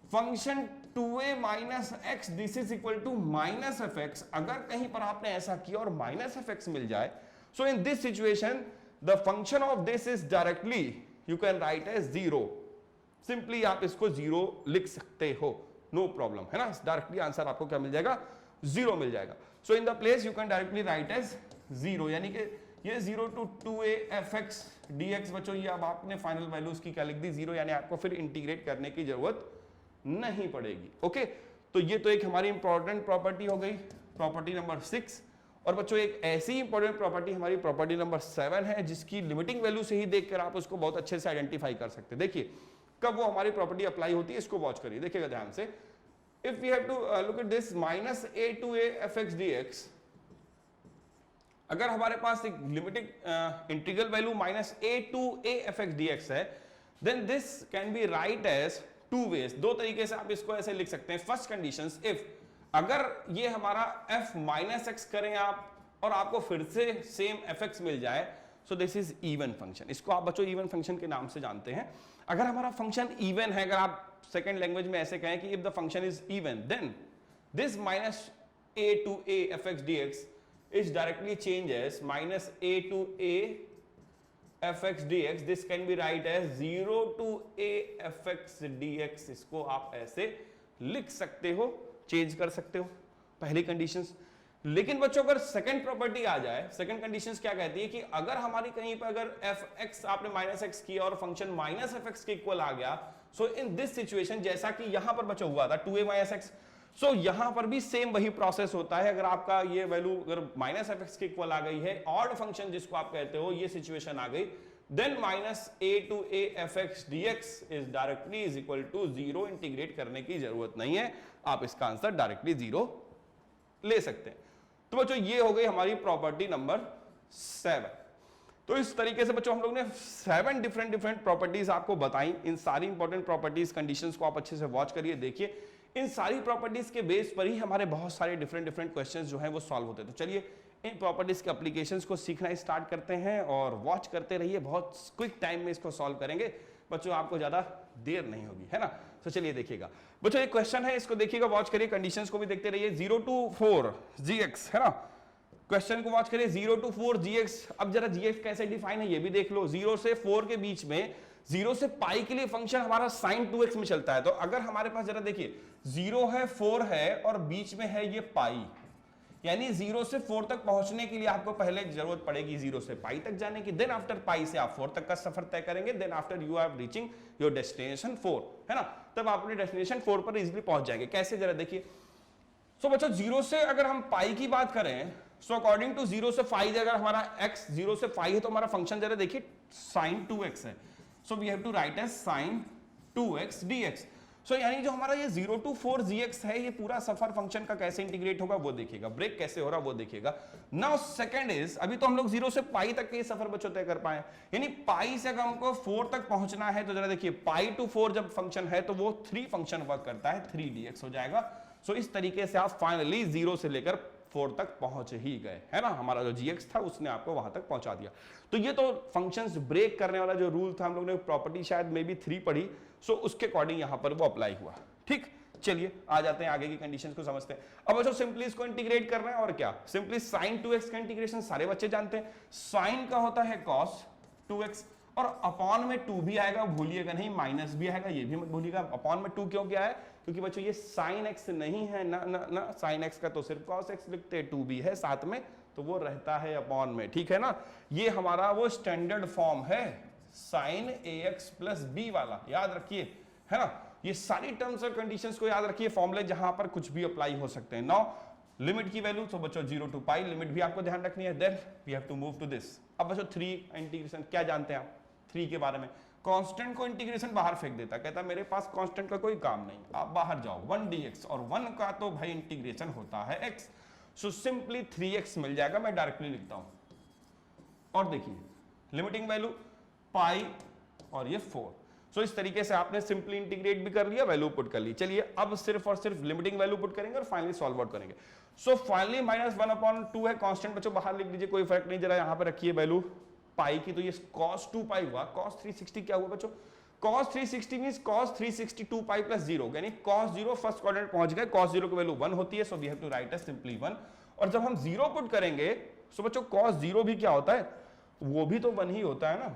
function 2a minus x this is equal to minus fx, अगर कहीं पर आपने ऐसा किया और माइनस fx मिल जाए, so in this situation the function of this is directly you can write as 0, simply आप इसको 0 लिख सकते हो, नो प्रॉब्लम, है ना, डायरेक्टली आंसर आपको क्या मिल जाएगा, 0 मिल जाएगा। So in the place you can directly write as 0, यानी कि ये 0 to 2a fx dx बच्चों, ये अब आपने फाइनल वैल्यूज की क्या लिख दी, 0, यानी आपको फिर इंटीग्रेट करने की जरूरत नहीं पड़ेगी। ओके, तो ये तो एक हमारी इंपॉर्टेंट प्रॉपर्टी हो गई, प्रॉपर्टी नंबर 6। और बच्चों एक ऐसी इंपॉर्टेंट प्रॉपर्टी हमारी प्रॉपर्टी नंबर 7 है, जिसकी लिमिटिंग वैल्यू से ही देखकर आप उसको बहुत अच्छे से आइडेंटिफाई कर सकते हैं। देखिए कब वो हमारी प्रॉपर्टी अप्लाई होती है, इसको वॉच करिए, देखिएगा ध्यान से। If we have to look at this minus a to a fx dx, अगर हमारे पास एक limiting integral value minus a to a fx dx है, then this can be write as 2 ways, 2 तरीके से आप इसको ऐसे लिख सकते हैं। फर्स्ट कंडीशंस, इफ अगर ये हमारा f माइनस एक्स करें आप और आपको फिर से सेम fx मिल जाए, सो दिस इज इवन फंक्शन, इसको आप बच्चों इवन फंक्शन के नाम से जानते हैं। अगर हमारा फंक्शन इवन है, अगर आप सेकंड लैंग्वेज में ऐसे कहें कि if the function is even, then this minus a to a fx dx is directly change as minus a to a fx dx, this can be write as 0 to a fx dx, इसको आप ऐसे लिख सकते हो, change कर सकते हो, पहली कंडीशंस। लेकिन बच्चों अगर सेकंड प्रॉपर्टी आ जाए, सेकंड कंडीशंस क्या कहती है कि अगर हमारी कहीं पर अगर fx आपने माइनस एक्स किया और फंक्शन माइनस fx के इक्वल आ गया, सो इन दिस सिचुएशन, जैसा कि यहां पर बच्चों हुआ था 2a माइनस एक्स, सो यहां पर भी सेम वही प्रोसेस होता है। अगर आपका ये वैल्यू अगर माइनस fx के इक्वल आ गई है, ऑड फंक्शन जिसको आप कहते हो, ये सिचुएशन आ गई, then minus a to a fx dx is directly is equal to 0, integrate करने की जरूरत नहीं है, आप इसका आंसर डायरेक्टली 0 ले सकते हैं। तो बच्चों ये हो गई हमारी प्रॉपर्टी नंबर 7। तो इस तरीके से बच्चों हम लोग ने 7 डिफरेंट प्रॉपर्टीज आपको बताई। इन सारी इंपॉर्टेंट प्रॉपर्टीज कंडीशंस को आप अच्छे से वॉच करिए, देखिए इन सारी प्रॉपर्टीज के बेस पर ही हमारे बहुत सारे डिफरेंट क्वेश्चंस जो हैं वो सॉल्व होते हैं। तो चलिए इन प्रॉपर्टीज के एप्लीकेशंस को सीखना स्टार्ट करते हैं और वॉच करते रहिए, बहुत क्विक टाइम में इसको सॉल्व करेंगे बच्चों, आपको ज्यादा देर नहीं होगी, है ना। तो चलिए देखिएगा बच्चों, एक क्वेश्चन है, इसको देखिएगा, वॉच करिए, कंडीशंस को भी देखते रहिए। 0 to 4 gx, है ना, क्वेश्चन को वॉच करिए, 0 to 4 gx। अब जरा gx कैसे डिफाइन है ये भी देख लो। 0 से 4 के बीच में, 0 से पाई के लिए फंक्शन हमारा sin 2x में चलता है। तो अगर हमारे पास जरा देखिए 0 है, 4 है और बीच में है ये पाई, यानी 0 से 4 तक पहुंचने के लिए आपको पहले जरूरत पड़ेगी 0 से पाई तक जाने की, देन आफ्टर पाई से आप 4 तक का सफर तय करेंगे, then after you are reaching your destination 4, है ना, तब आप अपने डेस्टिनेशन 4 पर इजीली पहुंच जाएंगे। कैसे जरा देखिए। सो बच्चों 0 से अगर हम पाई की बात करें, सो अकॉर्डिंग टू 0 से 5 अगर हमारा x 0 से 5 है, तो हमारा फंक्शन जरा देखिए sin 2x है। So we have to write as sin 2x dx। So यानी जो हमारा ये 0 to 4 gx है, ये पूरा सफर फंक्शन का कैसे इंटीग्रेट होगा वो देखिएगा, ब्रेक कैसे हो रहा वो देखिएगा। नाउ सेकंड इज, अभी तो हम लोग 0 से पाई तक के सफर बच्चों तय कर पाए, यानी पाई से अगर हमको 4 तक पहुंचना है तो जरा देखिए पाई टू 4 जब फंक्शन है तो वो 3 फंक्शन वर्क करता है, 3 dx हो जाएगा। सो इस तरीके से आप फाइनली 0 से लेकर 4 तक पहुंच ही गए, है ना। हमारा जो gx था उसने आपको वहां तक पहुंचा दिया। तो ये तो फंक्शंस ब्रेक करने वाला जो रूल था, हम लोग ने प्रॉपर्टी शायद मे बी 3 पढ़ी, सो उसके अकॉर्डिंग यहां पर वो अप्लाई हुआ। ठीक, चलिए आ जाते हैं आगे की कंडीशंस को समझते हैं। अब बच्चों सिंपली इसको इंटीग्रेट करना है और क्या, सिंपली sin 2x का इंटीग्रेशन सारे बच्चे जानते हैं, sin का होता है cos 2x और अपॉन में 2 भी आएगा, भूलिएगा नहीं, माइनस भी आएगा, ये भी मत भूलिएगा। अपॉन में 2 क्यों क्या है, क्योंकि बच्चों ये sin x नहीं है ना, ना ना sin x का तो सिर्फ cos x लिखते हैं, 2 भी है साथ में तो वो रहता है अपॉन में, ठीक है ना। ये हमारा वो स्टैंडर्ड फॉर्म है sin ax प्लस b वाला, याद रखिए, है ना। ये सारी टर्म्स और कंडीशंस को याद रखिए, फॉर्मूले जहां पर कुछ भी अप्लाई हो सकते हैं। नाउ लिमिट की वैल्यू तो बच्चों 0 to पाई, लिमिट भी आपको ध्यान रखनी है। Then we have to move to this. अब बच्चों 3 इंटीग्रेशन क्या जानते हैं आप 3 के बारे में, कांस्टेंट को इंटीग्रेशन बाहर फेंक देता, कहता मेरे पास कांस्टेंट का कोई काम नहीं, आप बाहर जाओ, 1 dx और 1 का तो भाई इंटीग्रेशन होता है x, सो सिंपली 3x मिल जाएगा, मैं डायरेक्टली लिखता हूं। और देखिए लिमिटिंग वैल्यू पाई और ये 4, सो इस तरीके से आपने सिंपली इंटीग्रेट भी कर लिया, वैल्यू पुट कर ली। चलिए अब सिर्फ और सिर्फ लिमिटिंग वैल्यू पुट करेंगे और फाइनली सॉल्व आउट करेंगे। सो फाइनली -1/2 है, कांस्टेंट बच्चों बाहर लिख लीजिए, कोई फर्क नहीं, जरा यहां पर रखिए वैल्यू पाई की, तो ये cos 2 पाई हुआ, cos 360 क्या हुआ बच्चों, cos 360 means cos 362 pi plus 0, यानी cos 0 फर्स्ट क्वाड्रेंट पहुंच गए, cos 0 की वैल्यू 1 होती है, so we have to write as simply 1। और जब हम 0 पुट करेंगे सो बच्चों cos 0 भी क्या होता है, वो भी तो 1 ही होता है ना,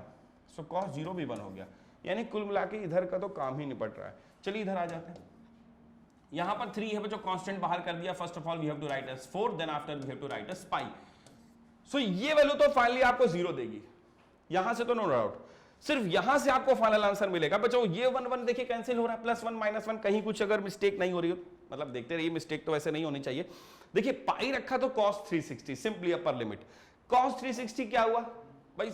सो cos 0 भी 1 हो गया, यानी कुल मिला के इधर का तो काम ही निपट रहा है। चलिए इधर आ जाते हैं, यहां पर 3 है बच्चों, कांस्टेंट बाहर कर दिया, first of all we have to write as 4, then after we have to write as pi. So ये वैल्यू तो फाइनली आपको 0 देगी, यहां से तो नो डाउट, सिर्फ यहां से आपको फाइनल आंसर मिलेगा। बच्चों ये 1 1 देखिए कैंसिल हो रहा है, +1 -1, कहीं कुछ अगर मिस्टेक नहीं हो रही हो, मतलब देखते रहिए, मिस्टेक तो वैसे नहीं होनी चाहिए। देखिए पाई रखा तो cos 360, simply upper limit, cos 360 क्या हुआ भाई,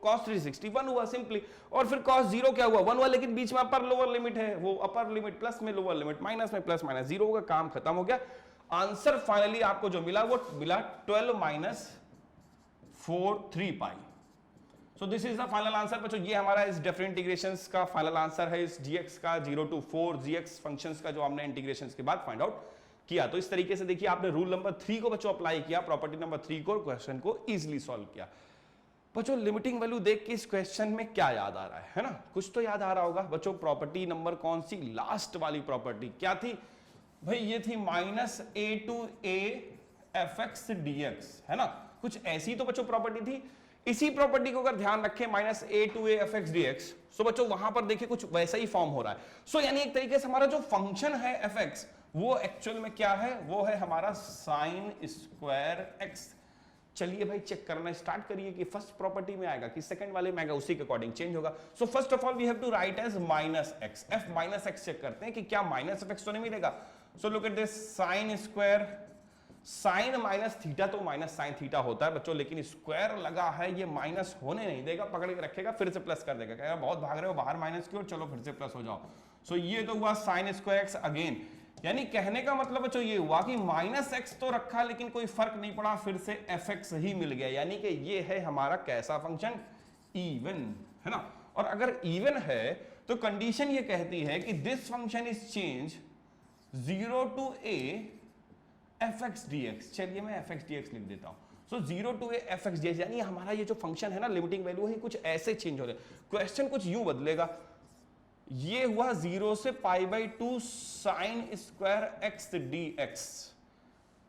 cos 360 1 हुआ सिंपली, और फिर cos 0 क्या हुआ 1 हुआ, लेकिन बीच में अपर लोअर लिमिट है, वो अपर लिमिट प्लस में लोअर लिमिट माइनस में प्लस माइनस 0 होगा, काम खत्म हो गया। आंसर फाइनली आपको जो मिला वो मिला 12 - 4 3 पाई। So this is the final answer बच्चों, ये हमारा इस डिफरेंट इंटीग्रेशंस का फाइनल आंसर है, इस gx का 0 to 4 gx फंक्शंस का जो हमने इंटीग्रेशंस के बाद फाइंड आउट किया। तो इस तरीके से देखिए आपने रूल नंबर 3 को बच्चों अप्लाई किया, प्रॉपर्टी नंबर 3 को, क्वेश्चन को इजीली सॉल्व किया। बच्चों लिमिटिंग वैल्यू देख के इस क्वेश्चन में क्या याद आ रहा है ना, कुछ तो याद आ रहा होगा बच्चों। प्रॉपर्टी नंबर कौन सी, लास्ट वाली प्रॉपर्टी क्या थी भाई, ये थी -a to a fx dx, है ना, कुछ ऐसी तो बच्चों प्रॉपर्टी थी। इसी प्रॉपर्टी को अगर ध्यान रखें -a to a fx dx, सो बच्चों वहां पर देखिए कुछ वैसा ही फॉर्म हो रहा है। सो यानी एक तरीके से हमारा जो फंक्शन है fx, वो एक्चुअल में क्या है, वो है हमारा sin स्क्वायर x। चलिए भाई चेक करना स्टार्ट करिए कि फर्स्ट प्रॉपर्टी में आएगा कि सेकंड वाले में आएगा, उसी के अकॉर्डिंग चेंज होगा। So first of all we have to write as -x, f -x check करते हैं कि क्या -f(x) तो नहीं मिलेगा। So look at this, sin square, sin minus theta तो माइनस sin थीटा होता है बच्चों, लेकिन स्क्वायर लगा है, ये माइनस होने नहीं देगा, पकड़ के रखेगा, फिर से प्लस कर देगा, कहेगा बहुत भाग रहे हो बाहर माइनस की ओर, चलो फिर से प्लस हो जाओ। सो ये तो हुआ sin स्क्वायर x अगेन, यानी कहने का मतलब बच्चों ये हुआ कि -x तो रखा लेकिन कोई फर्क नहीं पड़ा, फिर से fx ही मिल गया, यानी कि ये है हमारा कैसा फंक्शन, इवन, है ना। और अगर इवन है तो कंडीशन ये कहती है कि this function is change 0 to a fx dx। चलिए मैं fx dx लिख देता हूं। सो 0 to a fx dx, यानी हमारा ये जो फंक्शन है ना, लिमिटिंग वैल्यू है, कुछ ऐसे चेंज हो रहे हैं। क्वेश्चन कुछ यूं बदलेगा, ये हुआ 0 से π/2 sin square x dx।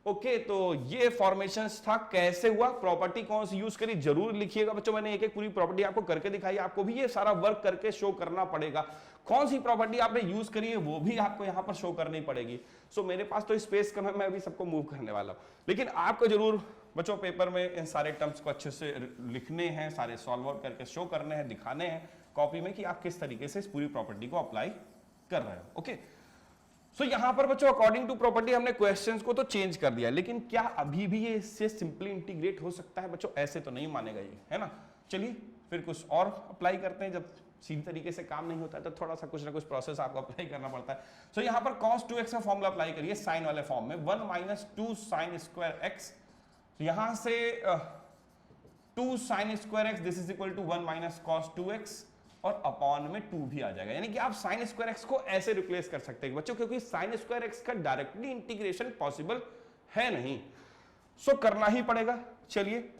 Okay, तो ये फॉर्मेशंस था, कैसे हुआ, प्रॉपर्टी कौन सी यूज करी, जरूर लिखिएगा बच्चों, मैंने एक एक पूरी प्रॉपर्टी आपको करके दिखाई, आपको भी ये सारा वर्क करके शो करना पड़ेगा, कौन सी प्रॉपर्टी आपने यूज करी है वो भी आपको यहां पर शो करनी पड़ेगी। सो मेरे पास तो स्पेस कम है, मैं अभी सबको मूव करने वाला हूं, लेकिन आपको जरूर बच्चों पेपर में इन सारे टर्म्स को अच्छे से लिखने हैं, सारे सॉल्व आउट करके शो करने हैं, दिखाने हैं कॉपी में कि आप किस तरीके से इस पूरी प्रॉपर्टी को अप्लाई कर रहे हो। ओके, सो यहां पर बच्चों अकॉर्डिंग टू प्रॉपर्टी हमने क्वेश्चंस को तो चेंज कर दिया, लेकिन क्या अभी भी ये इससे सिंपली इंटीग्रेट हो सकता है बच्चों, ऐसे तो नहीं मानेगा ये, है ना। चलिए फिर कुछ और अप्लाई करते हैं। जब सीधी तरीके से काम नहीं होता है तो थोड़ा सा कुछ ना कुछ प्रोसेस आपको अप्लाई करना पड़ता है। सो यहाँ पर cos 2x का फॉर्मूला अप्लाई करिए साइन वाले फॉर्म में, 1 माइनस 2 साइन स्क्वायर एक्स, यहां से 2 sine square x this is equal to 1 minus cos 2x और अपॉन में 2 भी आ जाएगा। यानी कि आप साइन स्क्वायर एक्स को ऐसे रिप्लेस कर सकते हैं बच्चों, क्योंकि साइन स्क्वायर एक्स का डायरेक्टली इंटीग्रेशन पॉसिबल है नहीं, सो करना ही पड़ेगा। चलिए,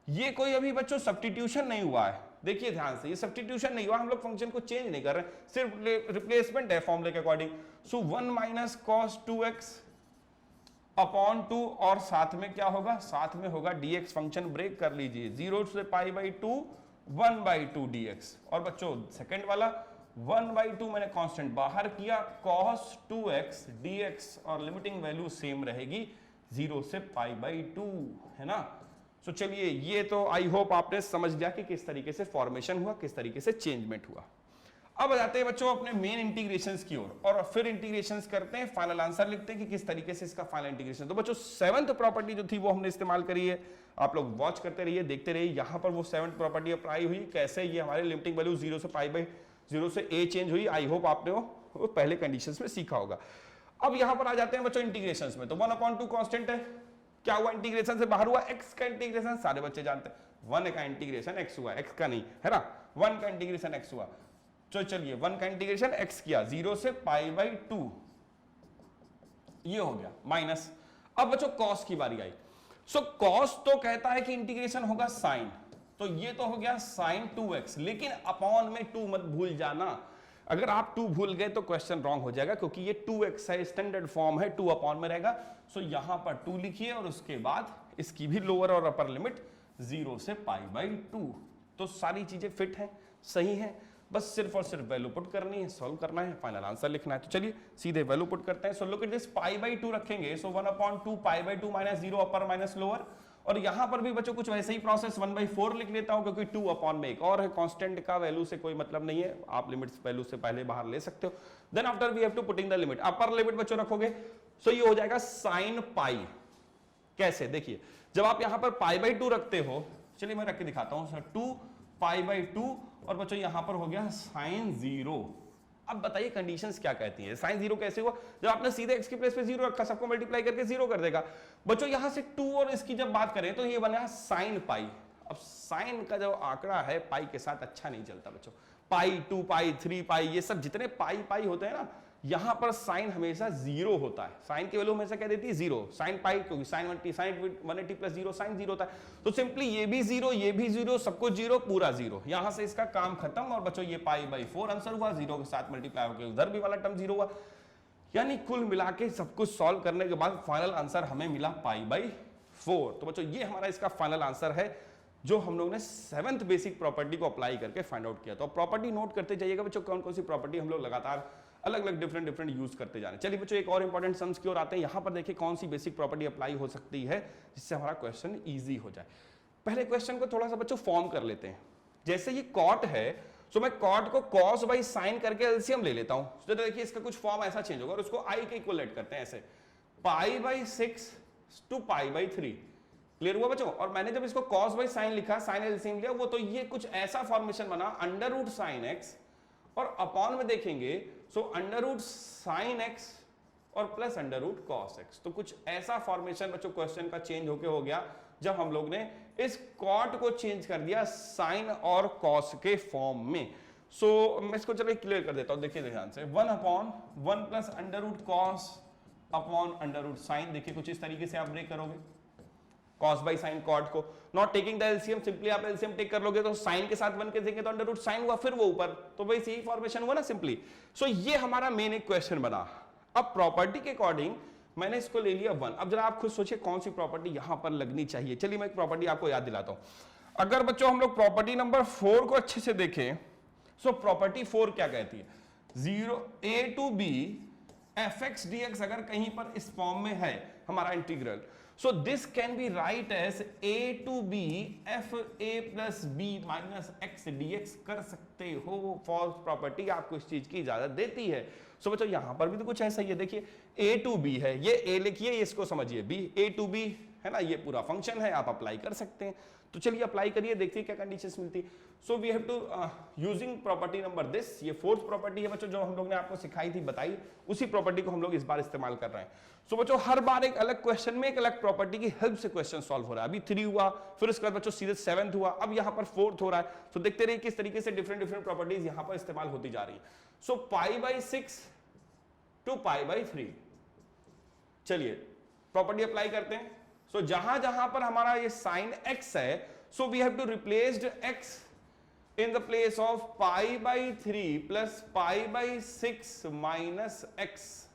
ये कोई अभी बच्चों सब्स्टिट्यूशन नहीं हुआ है, देखिए ध्यान से, ये सब्स्टिट्यूशन नहीं हुआ, हम लोग फंक्शन को चेंज नहीं कर रहे, सिर्फ रिप्लेसमेंट है फॉर्मूले के अकॉर्डिंग। सो 1 माइनस cos 2x अपॉन 2 और साथ में क्या होगा, साथ में होगा dx, फंक्शन ब्रेक कर लीजिए, 0 से π/2 1/2 dx। और बच्चों सेकंड वाला 1/2 मैंने कांस्टेंट बाहर किया, cos 2x dx और लिमिटिंग वैल्यू सेम रहेगी 0 से π/2, है ना। सो चलिए, ये तो आई होप आपने समझ लिया कि किस तरीके से फॉर्मेशन हुआ, किस तरीके से चेंजमेंट हुआ। अब जाते हैं बच्चों अपने मेन इंटीग्रेशंस की ओर, और फिर इंटीग्रेशंस करते हैं, फाइनल आंसर लिखते हैं कि किस तरीके से इसका फाइनल इंटीग्रेशन। तो बच्चों 7th प्रॉपर्टी जो थी वो हमने इस्तेमाल करी है, आप लोग वॉच करते रहिए, देखते रहिए, यहां पर वो 7th प्रॉपर्टी अप्लाई हुई, कैसे ये हमारे लिमिटिंग वैल्यू 0 से π/0 से a चेंज हुई। आई होप आपने वो पहले कंडीशंस में सीखा होगा। अब यहां पर आ जाते हैं बच्चों इंटीग्रेशंस में। तो 1/2 कांस्टेंट है, क्या हुआ, इंटीग्रेशन से बाहर हुआ, x का इंटीग्रेशन सारे बच्चे जानते हैं, 1 का इंटीग्रेशन x हुआ, x का नहीं, है ना, 1 का इंटीग्रेशन x हुआ। तो चलिए 1 का इंटीग्रेशन x किया 0 से π/2, ये हो गया माइनस। अब बच्चों cos की बारी आई। सो cos तो कहता है कि इंटीग्रेशन होगा sin, तो ये तो हो गया sin 2x, लेकिन अपॉन में 2 मत भूल जाना, अगर आप 2 भूल गए तो क्वेश्चन रॉन्ग हो जाएगा, क्योंकि ये 2x है, स्टैंडर्ड फॉर्म है, 2 अपॉन में रहेगा। सो यहां पर 2 लिखिए और उसके बाद इसकी भी लोअर और अपर लिमिट 0 से π/2। तो सारी चीजें फिट हैं, सही हैं, बस सिर्फ और सिर्फ वैल्यू पुट करनी है, सॉल्व करना है, फाइनल आंसर लिखना है। तो चलिए सीधे वैल्यू पुट करते हैं। सो लुक एट दिस, π/2 रखेंगे, सो 1/2 π/2 माइनस 0 अपर माइनस लोअर, और यहां पर भी बच्चों कुछ वैसे ही प्रोसेस 1/4 लिख लेता हूं, क्योंकि 2 अपॉन में एक और है, कांस्टेंट का वैल्यू से कोई मतलब नहीं है, आप लिमिट्स वैल्यू से पहले बाहर ले सकते हो। Then after we have to putting the limit, upper limit बच्चों रखोगे, सो ये हो जाएगा sin π। कैसे, देखिए, जब आप यहां पर π/2 रखते हो, चलिए मैं रख के दिखाता हूं, 2 π/2 और बच्चों यहां पर हो गया sin 0। अब बताइए कंडीशंस क्या कहती है, sin 0 कैसे हुआ, जब आपने सीधे x की प्लेस पे 0 रखा, सबको मल्टीप्लाई करके 0 कर देगा। बच्चों यहां से 2 और इसकी जब बात करें तो ये बना sin π। अब sin का जो आंकड़ा है पाई के साथ अच्छा नहीं चलता बच्चों, पाई, 2 पाई, 3 पाई, ये सब जितने पाई होते हैं ना, यहां पर साइन हमेशा 0 होता है, साइन की वैल्यू हमेशा क्या देती है 0, साइन पाई, क्योंकि साइन 180 प्लस 0 साइन 0 होता है, तो सिंपली ये भी 0, ये भी 0, सब कुछ 0, पूरा 0, यहां से इसका काम खत्म। और बच्चों ये π/4 आंसर हुआ, 0 के साथ मल्टीप्लाई होकर उधर भी वाला टर्म 0 हुआ, यानी कुल मिला के सब कुछ सॉल्व करने के बाद फाइनल आंसर हमें मिला π/4। तो बच्चों ये हमारा इसका फाइनल आंसर है, जो हम लोग ने 7th बेसिक प्रॉपर्टी को अप्लाई करके फाइंड आउट किया। तो प्रॉपर्टी नोट करते जाइएगा बच्चों, कौन कौन सी प्रॉपर्टी हम लोग लगातार अलग अलग डिफरेंट यूज करते जा रहे हैं। चलिए बच्चों एक और इंपॉर्टेंट सम्स की ओर आते हैं। यहां पर देखिए कौन सी बेसिक प्रॉपर्टी अप्लाई हो सकती है जिससे हमारा क्वेश्चन इजी हो जाए। पहले क्वेश्चन को थोड़ा सा बच्चों फॉर्म कर लेते हैं। जैसे ये कॉट है, तो मैं कॉट को कॉस बाई साइन करके एलसीएम ले लेता हूं, तो देखिए इसका कुछ फॉर्म ऐसा चेंज होगा और उसको आई के इक्वलेट करते हैं ऐसे, π/6 to π/3। क्लियर हुआ बच्चों? और मैंने जब इसको cos बाई साइन लिखा, साइन एलसीएम लिया, वो तो ये कुछ ऐसा फॉर्मेशन बना √sin x और अपॉन में देखेंगे सो √sin x और प्लस √cos x। तो कुछ ऐसा फॉर्मेशन बच्चों क्वेश्चन का चेंज होके हो गया जब हम लोग ने इस कॉट को चेंज कर दिया साइन और कॉस के फॉर्म में। सो मैं इसको चलो क्लियर कर देता हूं, देखिए ध्यान से, 1/1 प्लस √cos अपॉन √sin। देखिए कुछ इस तरीके से आप ब्रेक करोगे cos बाई साइन कॉट को, not taking the LCM, simply आप एलसीएम टेक कर लोगे तो साइन के साथ 1 के देंगे तो √sin हुआ, फिर वो ऊपर, तो वैसे ही फॉर्मेशन हुआ ना सिंपली। सो ये हमारा मेन एक क्वेश्चन बना। अब प्रॉपर्टी के अकॉर्डिंग मैंने इसको ले लिया 1। अब जरा आप खुद सोचिए कौन सी प्रॉपर्टी यहां पर लगनी चाहिए। चलिए मैं एक प्रॉपर्टी आपको याद दिलाता हूं। अगर बच्चों हम लोग प्रॉपर्टी नंबर 4 को अच्छे से देखें, सो प्रॉपर्टी 4 क्या कहती है, 0 a to b fx dx अगर कहीं पर इस फॉर्म में है हमारा integral, so this can be write as a to b f a plus b minus x dx कर सकते हो। फॉल्स प्रॉपर्टी आपको इस चीज की इजाजत देती है। सो बच्चों यहां पर भी तो कुछ ऐसा ही है, देखिए a to b है, ये a लिखिए, इसको समझिए b, a to b है ना, ये पूरा फंक्शन है, आप अप्लाई कर सकते हैं। तो चलिए अप्लाई करिए, देखिए क्या कंडीशंस मिलती है। So we have to using property number this, ये फोर्थ प्रॉपर्टी है बच्चों जो हम लोग ने आपको सिखाई थी, बताई, उसी प्रॉपर्टी को हम लोग इस बार इस्तेमाल कर रहे हैं। सो बच्चों हर बार एक अलग क्वेश्चन में एक अलग प्रॉपर्टी की हेल्प से क्वेश्चन सॉल्व हो रहा है। अभी 3 हुआ, फिर उसके बाद बच्चों सीधे 7th हुआ, अब यहाँ पर 4th हो रहा है। तो देखते रहिए किस तरीके से डिफरेंट प्रॉपर्टीज यहाँ पर इस्तेमाल होती जा रही है। सो π/6 टू π/3, चलिए प्रॉपर्टी अप्लाई करते हैं। सो जहां जहां पर हमारा ये साइन x है, so we have to replaced x in the place of π/3 plus π/6 minus x,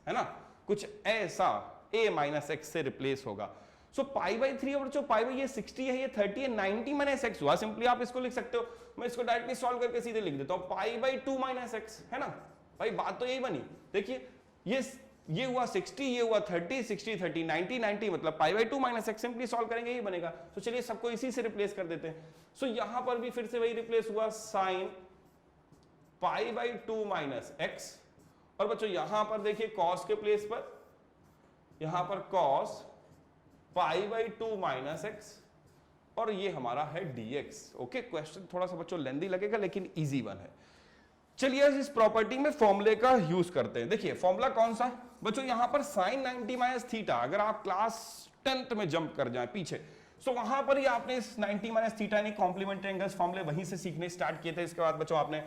है ना, कुछ ऐसा a minus x से रिप्लेस होगा। सो π/3 और जो ये 60 है, ये 30 है, 90 माइनस x हुआ। सिंपली आप इसको लिख सकते हो, मैं इसको डायरेक्टली सॉल्व करके सीधे लिख देता हूं π/2 माइनस x, है ना भाई, बात तो यही बनी। देखिए ये हुआ 60, ये हुआ 30, 60 30 90 90, मतलब π/2 माइनस x, सिंपली सॉल्व करेंगे यही बनेगा। तो चलिए सबको इसी से रिप्लेस कर देते हैं। सो यहां पर भी फिर से वही रिप्लेस हुआ, साइन π/2 माइनस x, और बच्चों यहां पर देखिए कॉस के प्लेस पर, यहां पर कॉस π/2 माइनस x, और ये हमारा है dx। ओके, क्वेश्चन थोड़ा सा बच्चों लेंदी लगेगा लेकिन इजी वन है। चलिए इस प्रॉपर्टी में फॉर्मूले का यूज करते हैं। देखिए फॉर्मूला कौन सा बच्चों, यहां पर sin 90 माइनस थीटा, अगर आप क्लास 10th में जंप कर जाएं पीछे, सो वहां पर ही आपने इस 90 माइनस थीटा यानी कॉम्प्लीमेंट्री एंगल्स फॉर्मूले वहीं से सीखने स्टार्ट किए थे। इसके बाद बच्चों आपने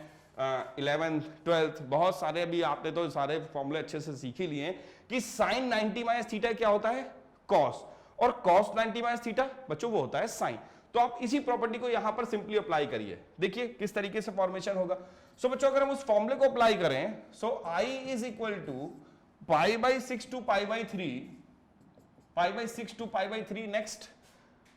11th 12th बहुत सारे, अभी आपने तो सारे फॉर्मूले अच्छे से सीख ही लिए कि sin 90 माइनस थीटा क्या होता है, cos, और cos 90 माइनस थीटा बच्चों वो होता है sin। तो आप इसी प्रॉपर्टी को यहां पर सिंपली अप्लाई करिए, देखिए किस तरीके से फॉर्मेशन होगा। सो बच्चों अगर हम उस फॉर्मूले को अप्लाई करें, so I is equal to π/6 to π/3, π/6 to π/3, next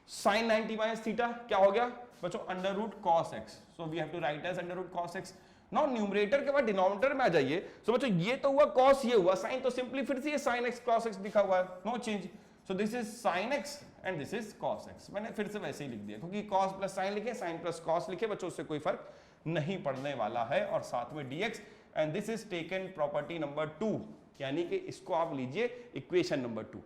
sin 90 minus theta क्या हो गया बच्चों, under root cos x। So we have to write as under root cos x। Now numerator के बाद डिनोमिनेटर में आ जाइए। सो बच्चों ये तो हुआ cos, ये हुआ sin, तो सिंपली फिर से ये sin x cos x लिखा हुआ है, no change. So this is sin x and this is cos x। मैंने फिर से वैसे ही लिख दिया, क्योंकि cos प्लस sin लिखे, sin प्लस cos लिखे बच्चों, उससे कोई फर्क नहीं पड़ने वाला है, और साथ में dx, and this is taken property number 2, यानी कि इसको आप लीजिए इक्वेशन नंबर 2।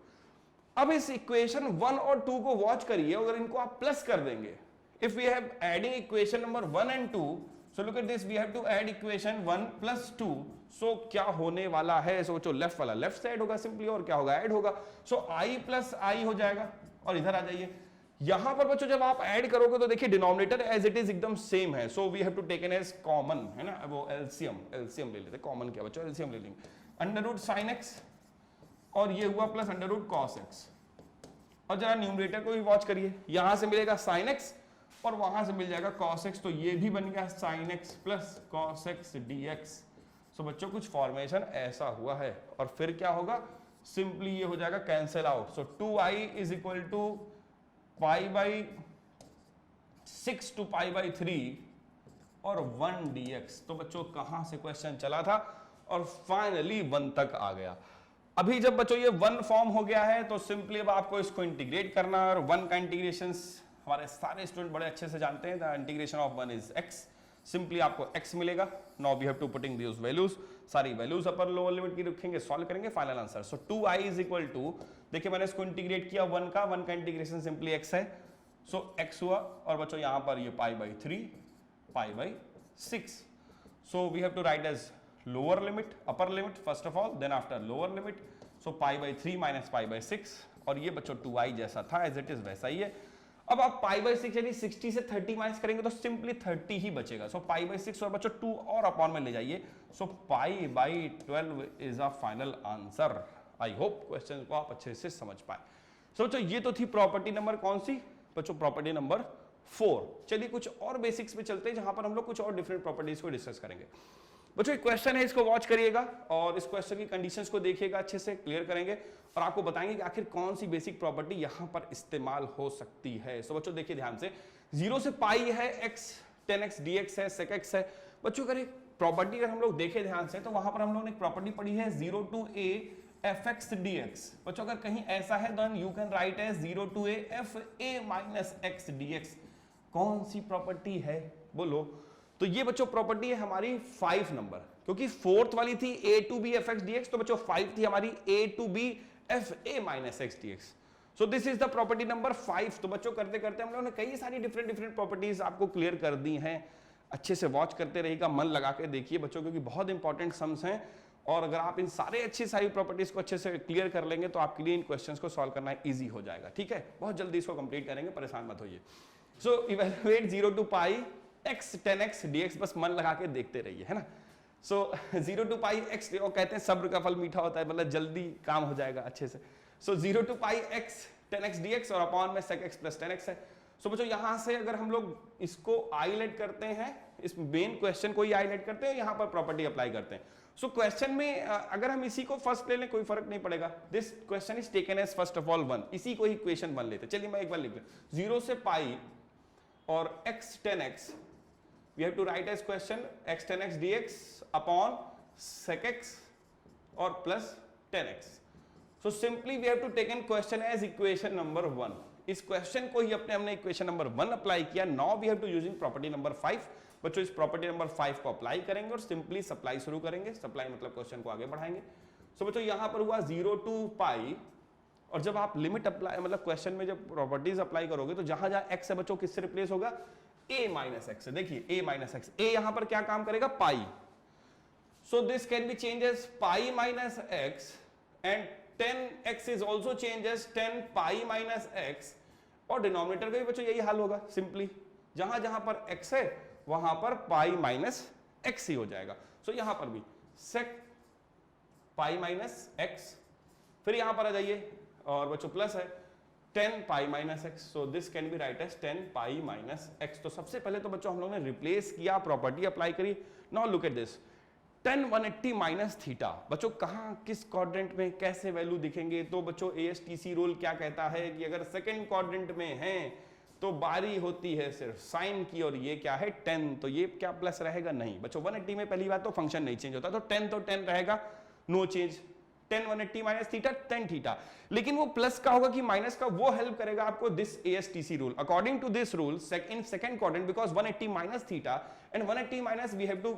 अब इस इक्वेशन 1 और 2 को वॉच करिए, अगर इनको आप प्लस कर देंगे, if we have adding equation number 1 and 2, so look at this, we have to add equation 1 plus 2। So क्या होने वाला है, सो जो लेफ्ट वाला लेफ्ट साइड होगा सिंपली, और क्या होगा, ऐड होगा। सो i प्लस i हो जाएगा, और इधर आ जाइए, यहां पर बच्चों जब आप ऐड करोगे तो देखिए डिनोमिनेटर एज इट इज एकदम सेम है। So we have to taken as common, है ना, वो एलसीएम ले लेते, कॉमन क्या बच्चों, एलसीएम ले लेंगे, अंडर रूट साइन एक्स, और ये हुआ plus under root cos x. और जरा न्यूमरेटर को भी वॉच करिए, यहां से मिलेगा साइन एक्स और वहां से मिल जाएगा कॉस एक्स, तो ये भी बन गया sine x plus cos x dx. So बच्चों कुछ फॉर्मेशन ऐसा हुआ है, और फिर क्या होगा, सिंपली ये हो जाएगा cancel out. So 2i is equal to π/6 to π/3 और 1 dx। तो बच्चों कहां से क्वेश्चन चला था और फाइनली 1 तक आ गया। अभी जब बच्चों ये 1 फॉर्म हो गया है, तो सिंपली अब आपको इसको इंटीग्रेट करना है, और 1 का इंटीग्रेशन हमारे सारे स्टूडेंट बड़े अच्छे से जानते हैं, the integration of 1 is x। Simply आपको x मिलेगा। Now we have to putting this values, सारी वैल्यूज अपर लोअर लिमिट की रखेंगे, सॉल्व करेंगे, final answer. So 2i is equal to, देखिए मैंने इसको इंटीग्रेट किया 1 का इंटीग्रेशन सिंपली x है। सो x हुआ, और बच्चों यहां पर ये π/3 π/6। So we have to write as lower limit upper limit first of all, then after lower limit. So π/3 minus π/6, और ये बच्चों 2i जैसा था एज इट इज वैसा ही है। अब आप π/6 यानी 60 से 30 माइनस करेंगे तो सिंपली 30 ही बचेगा। सो π/6 और बच्चों 2 और अपॉन में ले जाइए। So π/12 is a final answer. I hope question को आप अच्छे से समझ पाए। सो बच्चों ये तो थी प्रॉपर्टी नंबर कौन सी बच्चों, प्रॉपर्टी नंबर 4। चलिए कुछ और बेसिक्स पे चलते हैं, जहां पर हम लोग कुछ और डिफरेंट प्रॉपर्टीज को डिस्कस करेंगे। बच्चों एक क्वेश्चन है, इसको वॉच करिएगा और इस क्वेश्चन की कंडीशंस को देखिएगा, अच्छे से क्लियर करेंगे और आपको बताएंगे कि आखिर कौन सी बेसिक प्रॉपर्टी यहां पर इस्तेमाल हो सकती है। सो बच्चों देखिए ध्यान से, 0 से पाई है x, 10x dx है, sec x है। बच्चों अगर एक प्रॉपर्टी अगर हम लोग देखें ध्यान से, तो वहां पर हम लोगों ने एक प्रॉपर्टी पढ़ी है 0 to a fx dx। बच्चों अगर कहीं ऐसा है then you can write as 0 to a fa minus x dx। कौन सी प्रॉपर्टी है बोलो? तो ये बच्चों प्रॉपर्टी है हमारी 5 नंबर, क्योंकि 4th वाली थी a to b fx dx, तो बच्चों 5 थी हमारी a to b fa minus x dx। So this is the property number 5। तो बच्चों करते करते हम लोगों ने कई सारी डिफरेंट प्रॉपर्टीज आपको क्लियर कर दी हैं। अच्छे से वॉच करते रहिएगा, मन लगा के देखिए बच्चों, क्योंकि बहुत इंपॉर्टेंट सम्स हैं और अगर आप इन सारी प्रॉपर्टीज को अच्छे से क्लियर कर लेंगे तो आपके लिए इन क्वेश्चंस को सॉल्व करना इजी हो जाएगा। ठीक है, बहुत जल्दी इसको कंप्लीट करेंगे, परेशान मत होइए। So evaluate 0 to pi x 10x dx, बस मन लगा के देखते रहिए, है ना। सो 0 to पाई x, और कहते हैं सब्र का फल मीठा होता है, मतलब जल्दी काम हो जाएगा अच्छे से। सो 0 to pi x 10x dx और अपॉन में sec x plus 10x है। सो बच्चों यहां से अगर हम लोग इसको हाईलाइट करते हैं, इस मेन क्वेश्चन को ही हाईलाइट करते हैं, यहां पर प्रॉपर्टी अप्लाई करते हैं। सो क्वेश्चन में अगर हम इसी को फर्स्ट ले लें कोई फर्क नहीं पड़ेगा। This question is taken as first of all 1, इसी को ही इक्वेशन 1 लेते हैं। चलिए मैं एक बार लिख लूं, 0 से पाई और x 10x, we have to write as question x 10x dx upon sec x और plus 10x। So simply we have to taken question as equation number 1। इस क्वेश्चन को ही हमने इक्वेशन नंबर 1 अप्लाई किया। Now we have to using property number 5। बच्चों इस property number 5 को apply करेंगे और सिंपली सप्लाई शुरू करेंगे। सप्लाई मतलब क्वेश्चन को आगे बढ़ाएंगे। सो बच्चों यहां पर हुआ 0 to पाई, और जब आप लिमिट अप्लाई मतलब क्वेश्चन में जब प्रॉपर्टीज अप्लाई करोगे तो जहां जहां x है बच्चों किससे रिप्लेस होगा, a माइनस एक्स। देखिए a माइनस एक्स, a यहां पर क्या काम करेगा, pi. So this can be change as pi minus x and 10x is also change as 10 pi minus x, और डिनोमिनेटर का भी बच्चों यही हाल होगा। सिंपली जहां जहां पर x है वहां पर पाई माइनस एक्स ही हो जाएगा। सो यहां पर भी sec पाई माइनस एक्स, फिर यहां पर आ जाइए और बच्चों प्लस है 10 pi minus x. So this can be write as 10 pi minus x. तो सबसे पहले तो बच्चों हम लोगों ने रिप्लेस किया, प्रॉपर्टी अप्लाई करी। Now look at this 10 180 minus theta. बच्चों कहां किस क्वाड्रेंट में कैसे वैल्यू दिखेंगे, तो बच्चों ASTC रूल क्या कहता है कि अगर सेकंड क्वाड्रेंट में है तो बारी होती है सिर्फ साइन की, और ये क्या है 10, तो ये क्या प्लस रहेगा, नहीं बच्चों 180 में पहली बात तो फंक्शन नहीं चेंज होता, तो 10 तो 10 रहेगा, no change. 10 180 minus theta 10 theta, लेकिन वो प्लस का होगा कि माइनस का, वो हेल्प करेगा आपको this ASTC rule. According to this rule in second quadrant, because 180 minus theta and 180 minus we have to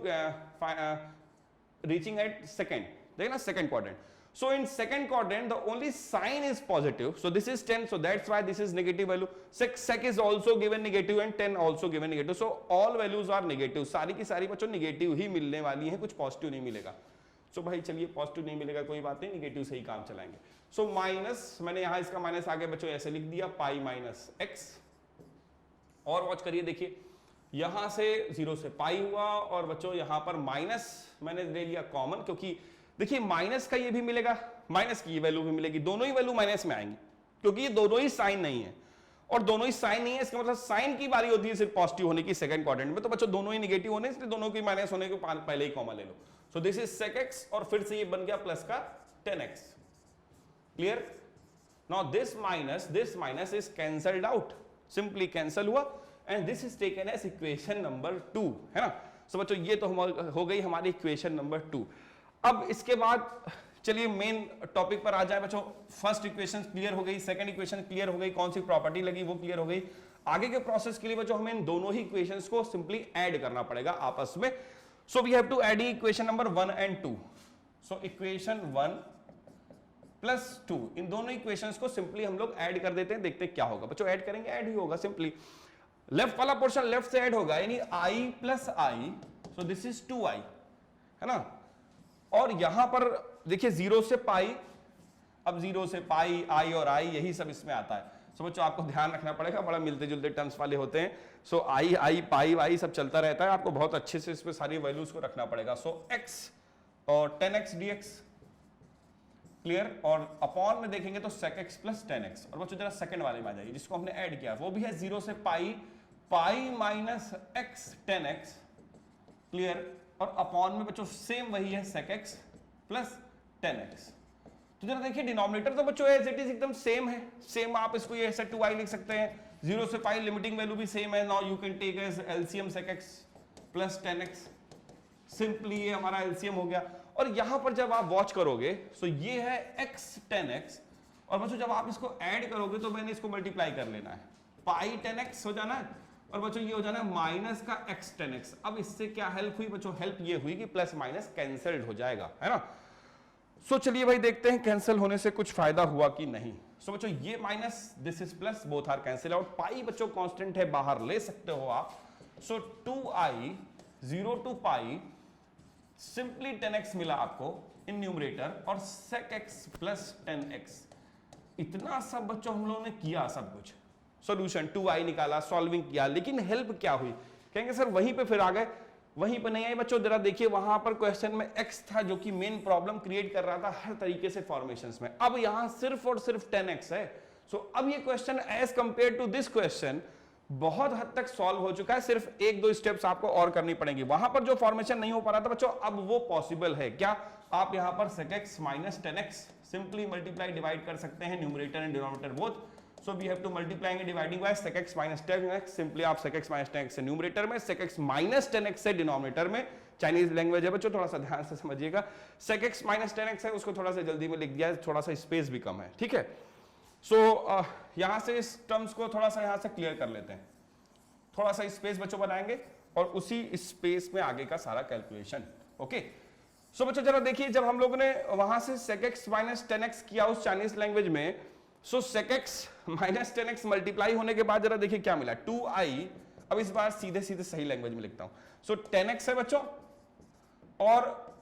reaching at second, देखना second quadrant. So in second quadrant the only sign is positive, so this is 10, so that's why this is negative value. Sec is also given negative and 10 also given negative, so all values are negative. सारी की सारी बच्चों negative ही मिलने वाली हैं, कुछ positive नहीं मिलेगा। सो भाई चलिए पॉजिटिव नहीं मिलेगा कोई बात नहीं, नेगेटिव से ही काम चलाएंगे। सो माइनस, मैंने यहां इसका माइनस आगे बच्चों ऐसे लिख दिया, पाई माइनस एक्स। और वॉच करिए, देखिए यहां से 0 से पाई हुआ, और बच्चों यहां पर माइनस मैंने ले लिया कॉमन, क्योंकि देखिए माइनस का ये भी मिलेगा, माइनस की ये वैल्यू भी मिलेगी, दोनों ही वैल्यू माइनस में आएंगी, क्योंकि ये दोनों ही साइन नहीं है, और दोनों ही साइन नहीं है, इसका मतलब साइन की बारी होती है सिर्फ पॉजिटिव होने की सेकंड क्वाड्रेंट में, तो बच्चों दोनों ही नेगेटिव होने, इसलिए दोनों की माइनस होने को पहले ही कॉमन ले लो। So this is sec x, और फिर से ये बन गया प्लस का 10x। Clear? Now this minus is cancelled out, simply cancel हुआ, and this is taken as equation number 2, है ना। सो बच्चों ये तो हो गई हमारी इक्वेशन नंबर 2। अब इसके बाद चलिए मेन टॉपिक पर आ जाए बच्चों। फर्स्ट इक्वेशन क्लियर हो गई, सेकंड इक्वेशन क्लियर हो गई, कौन सी प्रॉपर्टी लगी वो क्लियर हो गई। आगे के प्रोसेस के लिए बच्चों हमें इन दोनों ही इक्वेशंस को सिंपली ऐड करना पड़ेगा आपस में। So we have to add equation number 1 and 2। So equation 1 plus 2, इन दोनों इक्वेशंस को सिंपली हम लोग ऐड कर देते हैं, देखते हैं क्या होगा। बच्चों ऐड करेंगे, ऐड ही होगा सिंपली। लेफ्ट वाला पोर्शन लेफ्ट से ऐड होगा, यानी i plus I, so this is 2i, है ना। और यहां पर देखिए 0 से पाई, अब 0 से पाई, i और i यही सब इसमें आता है। सो बच्चों आपको ध्यान रखना पड़ेगा, बड़ा मिलते जुलते टर्म्स वाले होते हैं। सो i पाई वाई सब चलता रहता है, आपको बहुत अच्छे से इसमें सारी वैल्यूज को रखना पड़ेगा। सो x और 10x dx क्लियर, और अपॉन में देखेंगे तो sec x प्लस 10x। और बच्चों जरा सेकंड वाले में आ जाइए, जिसको हमने ऐड किया, वो भी है 0 से पाई, pi minus x 10x clear, और अपॉन में बच्चों सेम वही है sec x प्लस 10x। तो जरा देखिए डिनोमिनेटर तो बच्चों एज इट इज एकदम सेम है, सेम आप इसको ये ऐसे 2i लिख सकते हैं। 0 से पाई लिमिटिंग वैल्यू भी सेम है। Now you can take as LCM sec x plus 10x, simply ये हमारा एलसीएम हो गया। और यहां पर जब आप वॉच करोगे तो ये है x 10x, और बच्चों जब आप इसको ऐड करोगे तो मैंने इसको मल्टीप्लाई कर लेना है, पाई 10x हो जाना है, और बच्चों ये हो जाना है माइनस का x 10x। अब इससे क्या हेल्प हुई बच्चों, हेल्प ये हुई कि प्लस माइनस कैंसल्ड हो जाएगा, है ना। सो चलिए भाई देखते हैं कैंसिल होने से कुछ फायदा हुआ कि नहीं। सो बच्चों ये minus, this is plus, both are cancel out. Pi बच्चों कांस्टेंट है, बाहर ले सकते हो आप, सो 2i 0 to pi simply 10x मिला आपको इन न्यूमरेटर और sec x प्लस 10x। इतना सब बच्चों हम लोगों ने किया सब कुछ, सॉल्यूशन 2i निकाला, सॉल्विंग किया, लेकिन हेल्प क्या हुई? कहेंगे सर वहीं पे फिर आ गए, वहीं पे नहीं आए बच्चों। जरा देखिए वहां पर क्वेश्चन में x था जो कि मेन प्रॉब्लम क्रिएट कर रहा था हर तरीके से फॉर्मेशंस में, अब यहां सिर्फ और सिर्फ 10x है। सो अब ये question as compare to this question बहुत हद तक सॉल्व हो चुका है, सिर्फ एक दो स्टेप्स आपको और करनी पड़ेगी। वहां पर जो फॉर्मेशन नहीं हो पा रहा था बच्चों, अब वो पॉसिबल है। क्या आप यहां पर sec x minus 10x simply multiply divide कर सकते हैं, numerator and denominator both. So we have to multiplying and dividing by sec x minus 10x, simply आप sec x minus 10x से न्यूमरेटर में, sec x minus 10x से denominator में। Chinese language है बच्चों, थोड़ा सा ध्यान से समझिएगा। sec x minus 10x है, उसको थोड़ा सा जल्दी में लिख दिया है, थोड़ा सा स्पेस भी कम है, ठीक है। सो यहां से इस टर्म्स को थोड़ा सा यहां से क्लियर कर लेते हैं, थोड़ा सा स्पेस बच्चों बनाएंगे और उसी स्पेस में आगे का सारा कैलकुलेशन। ओके, सो बच्चों जरा देखिए, जब हम लोगों ने वहां से sec x minus 10x किया उस चाइनीज लैंग्वेज में, सो sec x minus 10x multiply होने के बाद जरा देखिए क्या मिला, 2i। अब इस बार सीधे सीधे सही लैंग्वेज में लिखता हूं। सो 10x है बच्चों और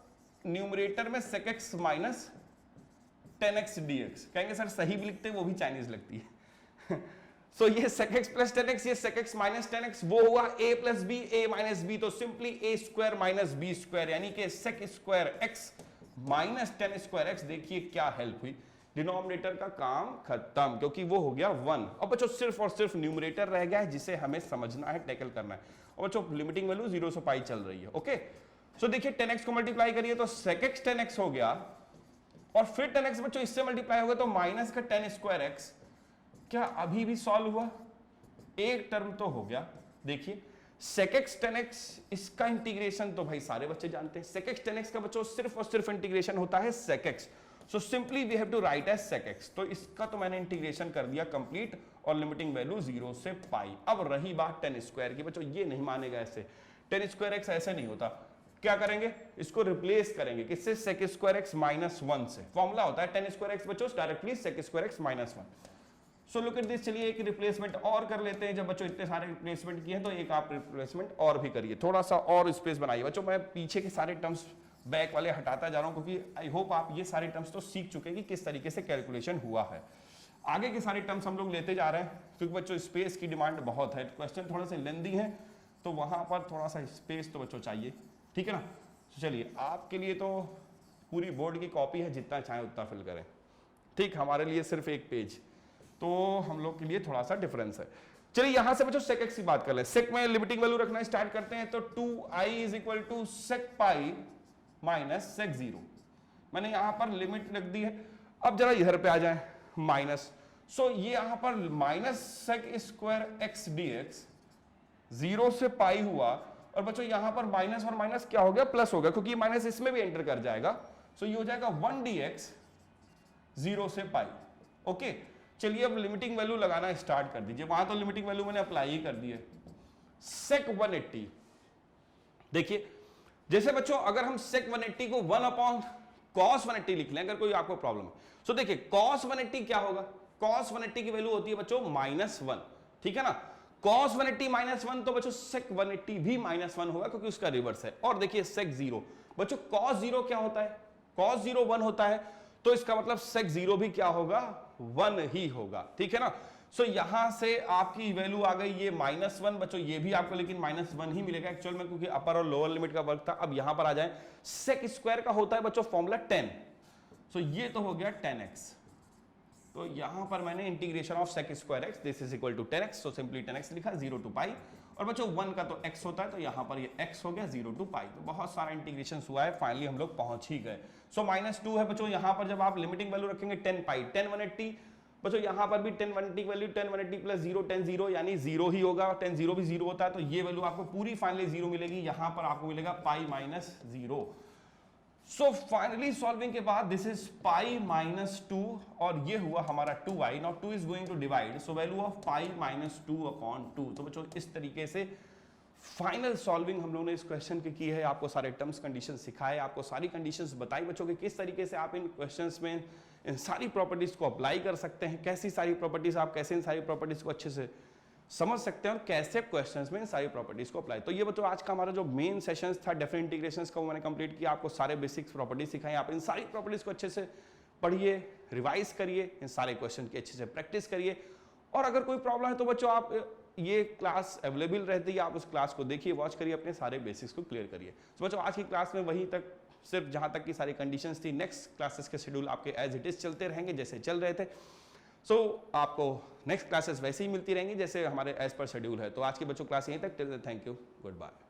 न्यूमरेटर में sec x minus 10x dx। कहेंगे सर सही भी लिखते हैं, वो भी चाइनीज लगती है। सो ये sec x प्लस 10x, ये sec x माइनस 10x, वो हुआ a plus b, a minus b, तो simply a square minus b square, यानी कि sec square x minus 10 square x। देखिए क्या हेल्प हुई, डिनोमिनेटर का काम खत्म, क्योंकि वो हो गया 1। अब बच्चों सिर्फ और सिर्फ न्यूमरेटर रह गया है जिसे हमें समझना है, टैकल करना है। और बच्चों लिमिटिंग वैल्यू 0 से पाई चल रही है। ओके, सो देखिए 10x को मल्टीप्लाई करिए तो sec x 10x हो गया, और फिर 10x बच्चों इससे मल्टीप्लाई हो गया तो माइनस का 10 स्क्वायर x। क्या अभी भी सॉल्व हुआ? एक टर्म तो हो गया। देखिए sec x 10x, इसका इंटीग्रेशन तो भाई सारे बच्चे जानते हैं। sec x 10x का बच्चों सिर्फ और सिर्फ इंटीग्रेशन होता है sec x। So simply we have to write as sec x। तो इसका तो मैंने इंटीग्रेशन कर दिया कंप्लीट, और लिमिटिंग वैल्यू 0 से पाई। अब रही बात 10 स्क्वायर की, बच्चों ये नहीं मानेगा ऐसे, 10 स्क्वायर x ऐसे नहीं होता। क्या करेंगे, इसको रिप्लेस करेंगे किससे, sec स्क्वायर x माइनस 1 से। फॉर्मूला होता है 10 स्क्वायर x बच्चों directly sec square x minus 1। So look at this, चलिए एक रिप्लेसमेंट और कर लेते हैं। जब बच्चों इतने सारे रिप्लेसमेंट किए हैं तो एक आप रिप्लेसमेंट और भी करिए, थोड़ा सा और स्पेस बनाइए। बच्चों मैं पीछे के सारे टर्म्स बैक वाले हटाता जा रहा हूं, क्योंकि आई होप आप ये सारे टर्म्स तो सीख चुके हैं कि किस तरीके से कैलकुलेशन हुआ है। आगे के सारे टर्म्स हम लोग लेते जा रहे हैं, क्योंकि बच्चों स्पेस की डिमांड बहुत है, क्वेश्चन थोड़ा सा लेंदी है, तो वहां पर थोड़ा सा स्पेस तो बच्चों चाहिए, ठीक है ना। तो चलिए आपके लिए तो पूरी बोर्ड की कॉपी है, जितना चाहे उतना फिल करें, ठीक। हमारे लिए सिर्फ एक पेज, तो हम लोग के लिए थोड़ा सा डिफरेंस है। चलिए यहां से बच्चों sec x की बात कर ले। sec में लिमिटिंग वैल्यू रखना स्टार्ट करते हैं, तो 2i is equal to sec pi minus sec 0। मैंने यहां पर लिमिट रख दी है। अब जरा इधर पे आ जाए माइनस, सो ये यहां पर minus sec square x dx 0 से पाई हुआ, और बच्चों यहां पर माइनस और माइनस क्या हो गया, प्लस हो गया, क्योंकि माइनस इसमें भी एंटर कर जाएगा। सो ये हो जाएगा 1 dx 0 से पाई। ओके, चलिए अब लिमिटिंग वैल्यू लगाना स्टार्ट कर दीजिए। वहां तो लिमिटिंग वैल्यू मैंने अप्लाई ही कर दी है। sec 180, देखिए जैसे बच्चों अगर हम sec 180 को 1 अपॉन cos 180 लिख लें, अगर कोई आपको प्रॉब्लम है, सो देखिए cos 180 क्या होगा, cos 180 की वैल्यू होती है बच्चों -1, ठीक है ना। cos 180 -1, तो बच्चों sec 180 भी -1 होगा, क्योंकि उसका रिवर्स है। और देखिए sec 0, बच्चों cos 0 क्या होता है, cos 0 1 होता है, तो इसका मतलब sec 0 भी क्या होगा, 1 ही होगा, ठीक है ना। सो यहां से आपकी वैल्यू आ गई ये -1 बच्चों, ये भी आपको लेकिन -1 ही मिलेगा एक्चुअल में, क्योंकि अपर और लोअर लिमिट का वर्क था। अब यहां पर आ जाए, sec स्क्वायर का होता है बच्चों फॉर्मूला 10, सो ये तो हो गया 10x। तो यहां पर मैंने integration of sec square x, this is equal to 10x, so simply 10x लिखा, 0 टू पाई, और बच्चों 1 का तो x होता है, तो यहां पर ये x हो गया 0 टू पाई। तो बहुत सारा इंटीग्रेशन हुआ है, फाइनली हम लोग पहुंच ही गए। सो -2 है बच्चों, यहां पर जब आप लिमिटिंग वैल्यू रखेंगे 10 पाई 10 180, बच्चों यहां पर भी 10 180 की वैल्यू 10 180 प्लस 0 10 0, यानी 0 ही होगा, 10 0 भी 0 होता है, तो ये वैल्यू आपको पूरी फाइनली 0 मिलेगी। यहां पर आपको मिलेगा पाई -0। सो फाइनली सॉल्विंग के बाद दिस इज पाई -2, और ये हुआ हमारा 2i। Now 2 is going to divide, so value of pi -2 upon 2। तो बच्चों इस तरीके से फाइनल सॉल्विंग हम लोगों ने इस क्वेश्चन की है। आपको सारे टर्म्स कंडीशन सिखाए, आपको सारी कंडीशंस बताई बच्चों के किस तरीके से आप इन क्वेश्चंस में इन सारी प्रॉपर्टीज को अप्लाई कर सकते हैं, कैसी सारी प्रॉपर्टीज, आप कैसे इन सारी प्रॉपर्टीज को अच्छे से समझ सकते हैं और कैसे क्वेश्चंस में इन सारी प्रॉपर्टीज को अप्लाई। तो ये बच्चों आज का हमारा जो मेन सेशंस था डेफिनेट इंटीग्रेशंस का वो मैंने कंप्लीट किया, आपको सारे बेसिक्स प्रॉपर्टीज सिखाई, आप इन सारी प्रॉपर्टीज को अच्छे से पढ़िए, रिवाइज करिए, इन सारे क्वेश्चन की अच्छे से प्रैक्टिस करिए। और अगर कोई प्रॉब्लम है तो बच्चों आप ये क्लास अवेलेबल रहती है, आप उस क्लास को देखिए, वॉच करिए, अपने सारे बेसिक्स को क्लियर करिए। तो बच्चों आज की क्लास में वहीं तक, सिर्फ जहां तक की सारी कंडीशंस थी, नेक्स्ट क्लासेस के शेड्यूल आपके एज इट इज चलते रहेंगे जैसे चल रहे थे। सो आपको नेक्स्ट क्लासेस वैसे ही मिलती रहेंगी जैसे हमारे एज पर शेड्यूल है। तो आज की बच्चों क्लास यहीं तक, थैंक यू, गुड बाय।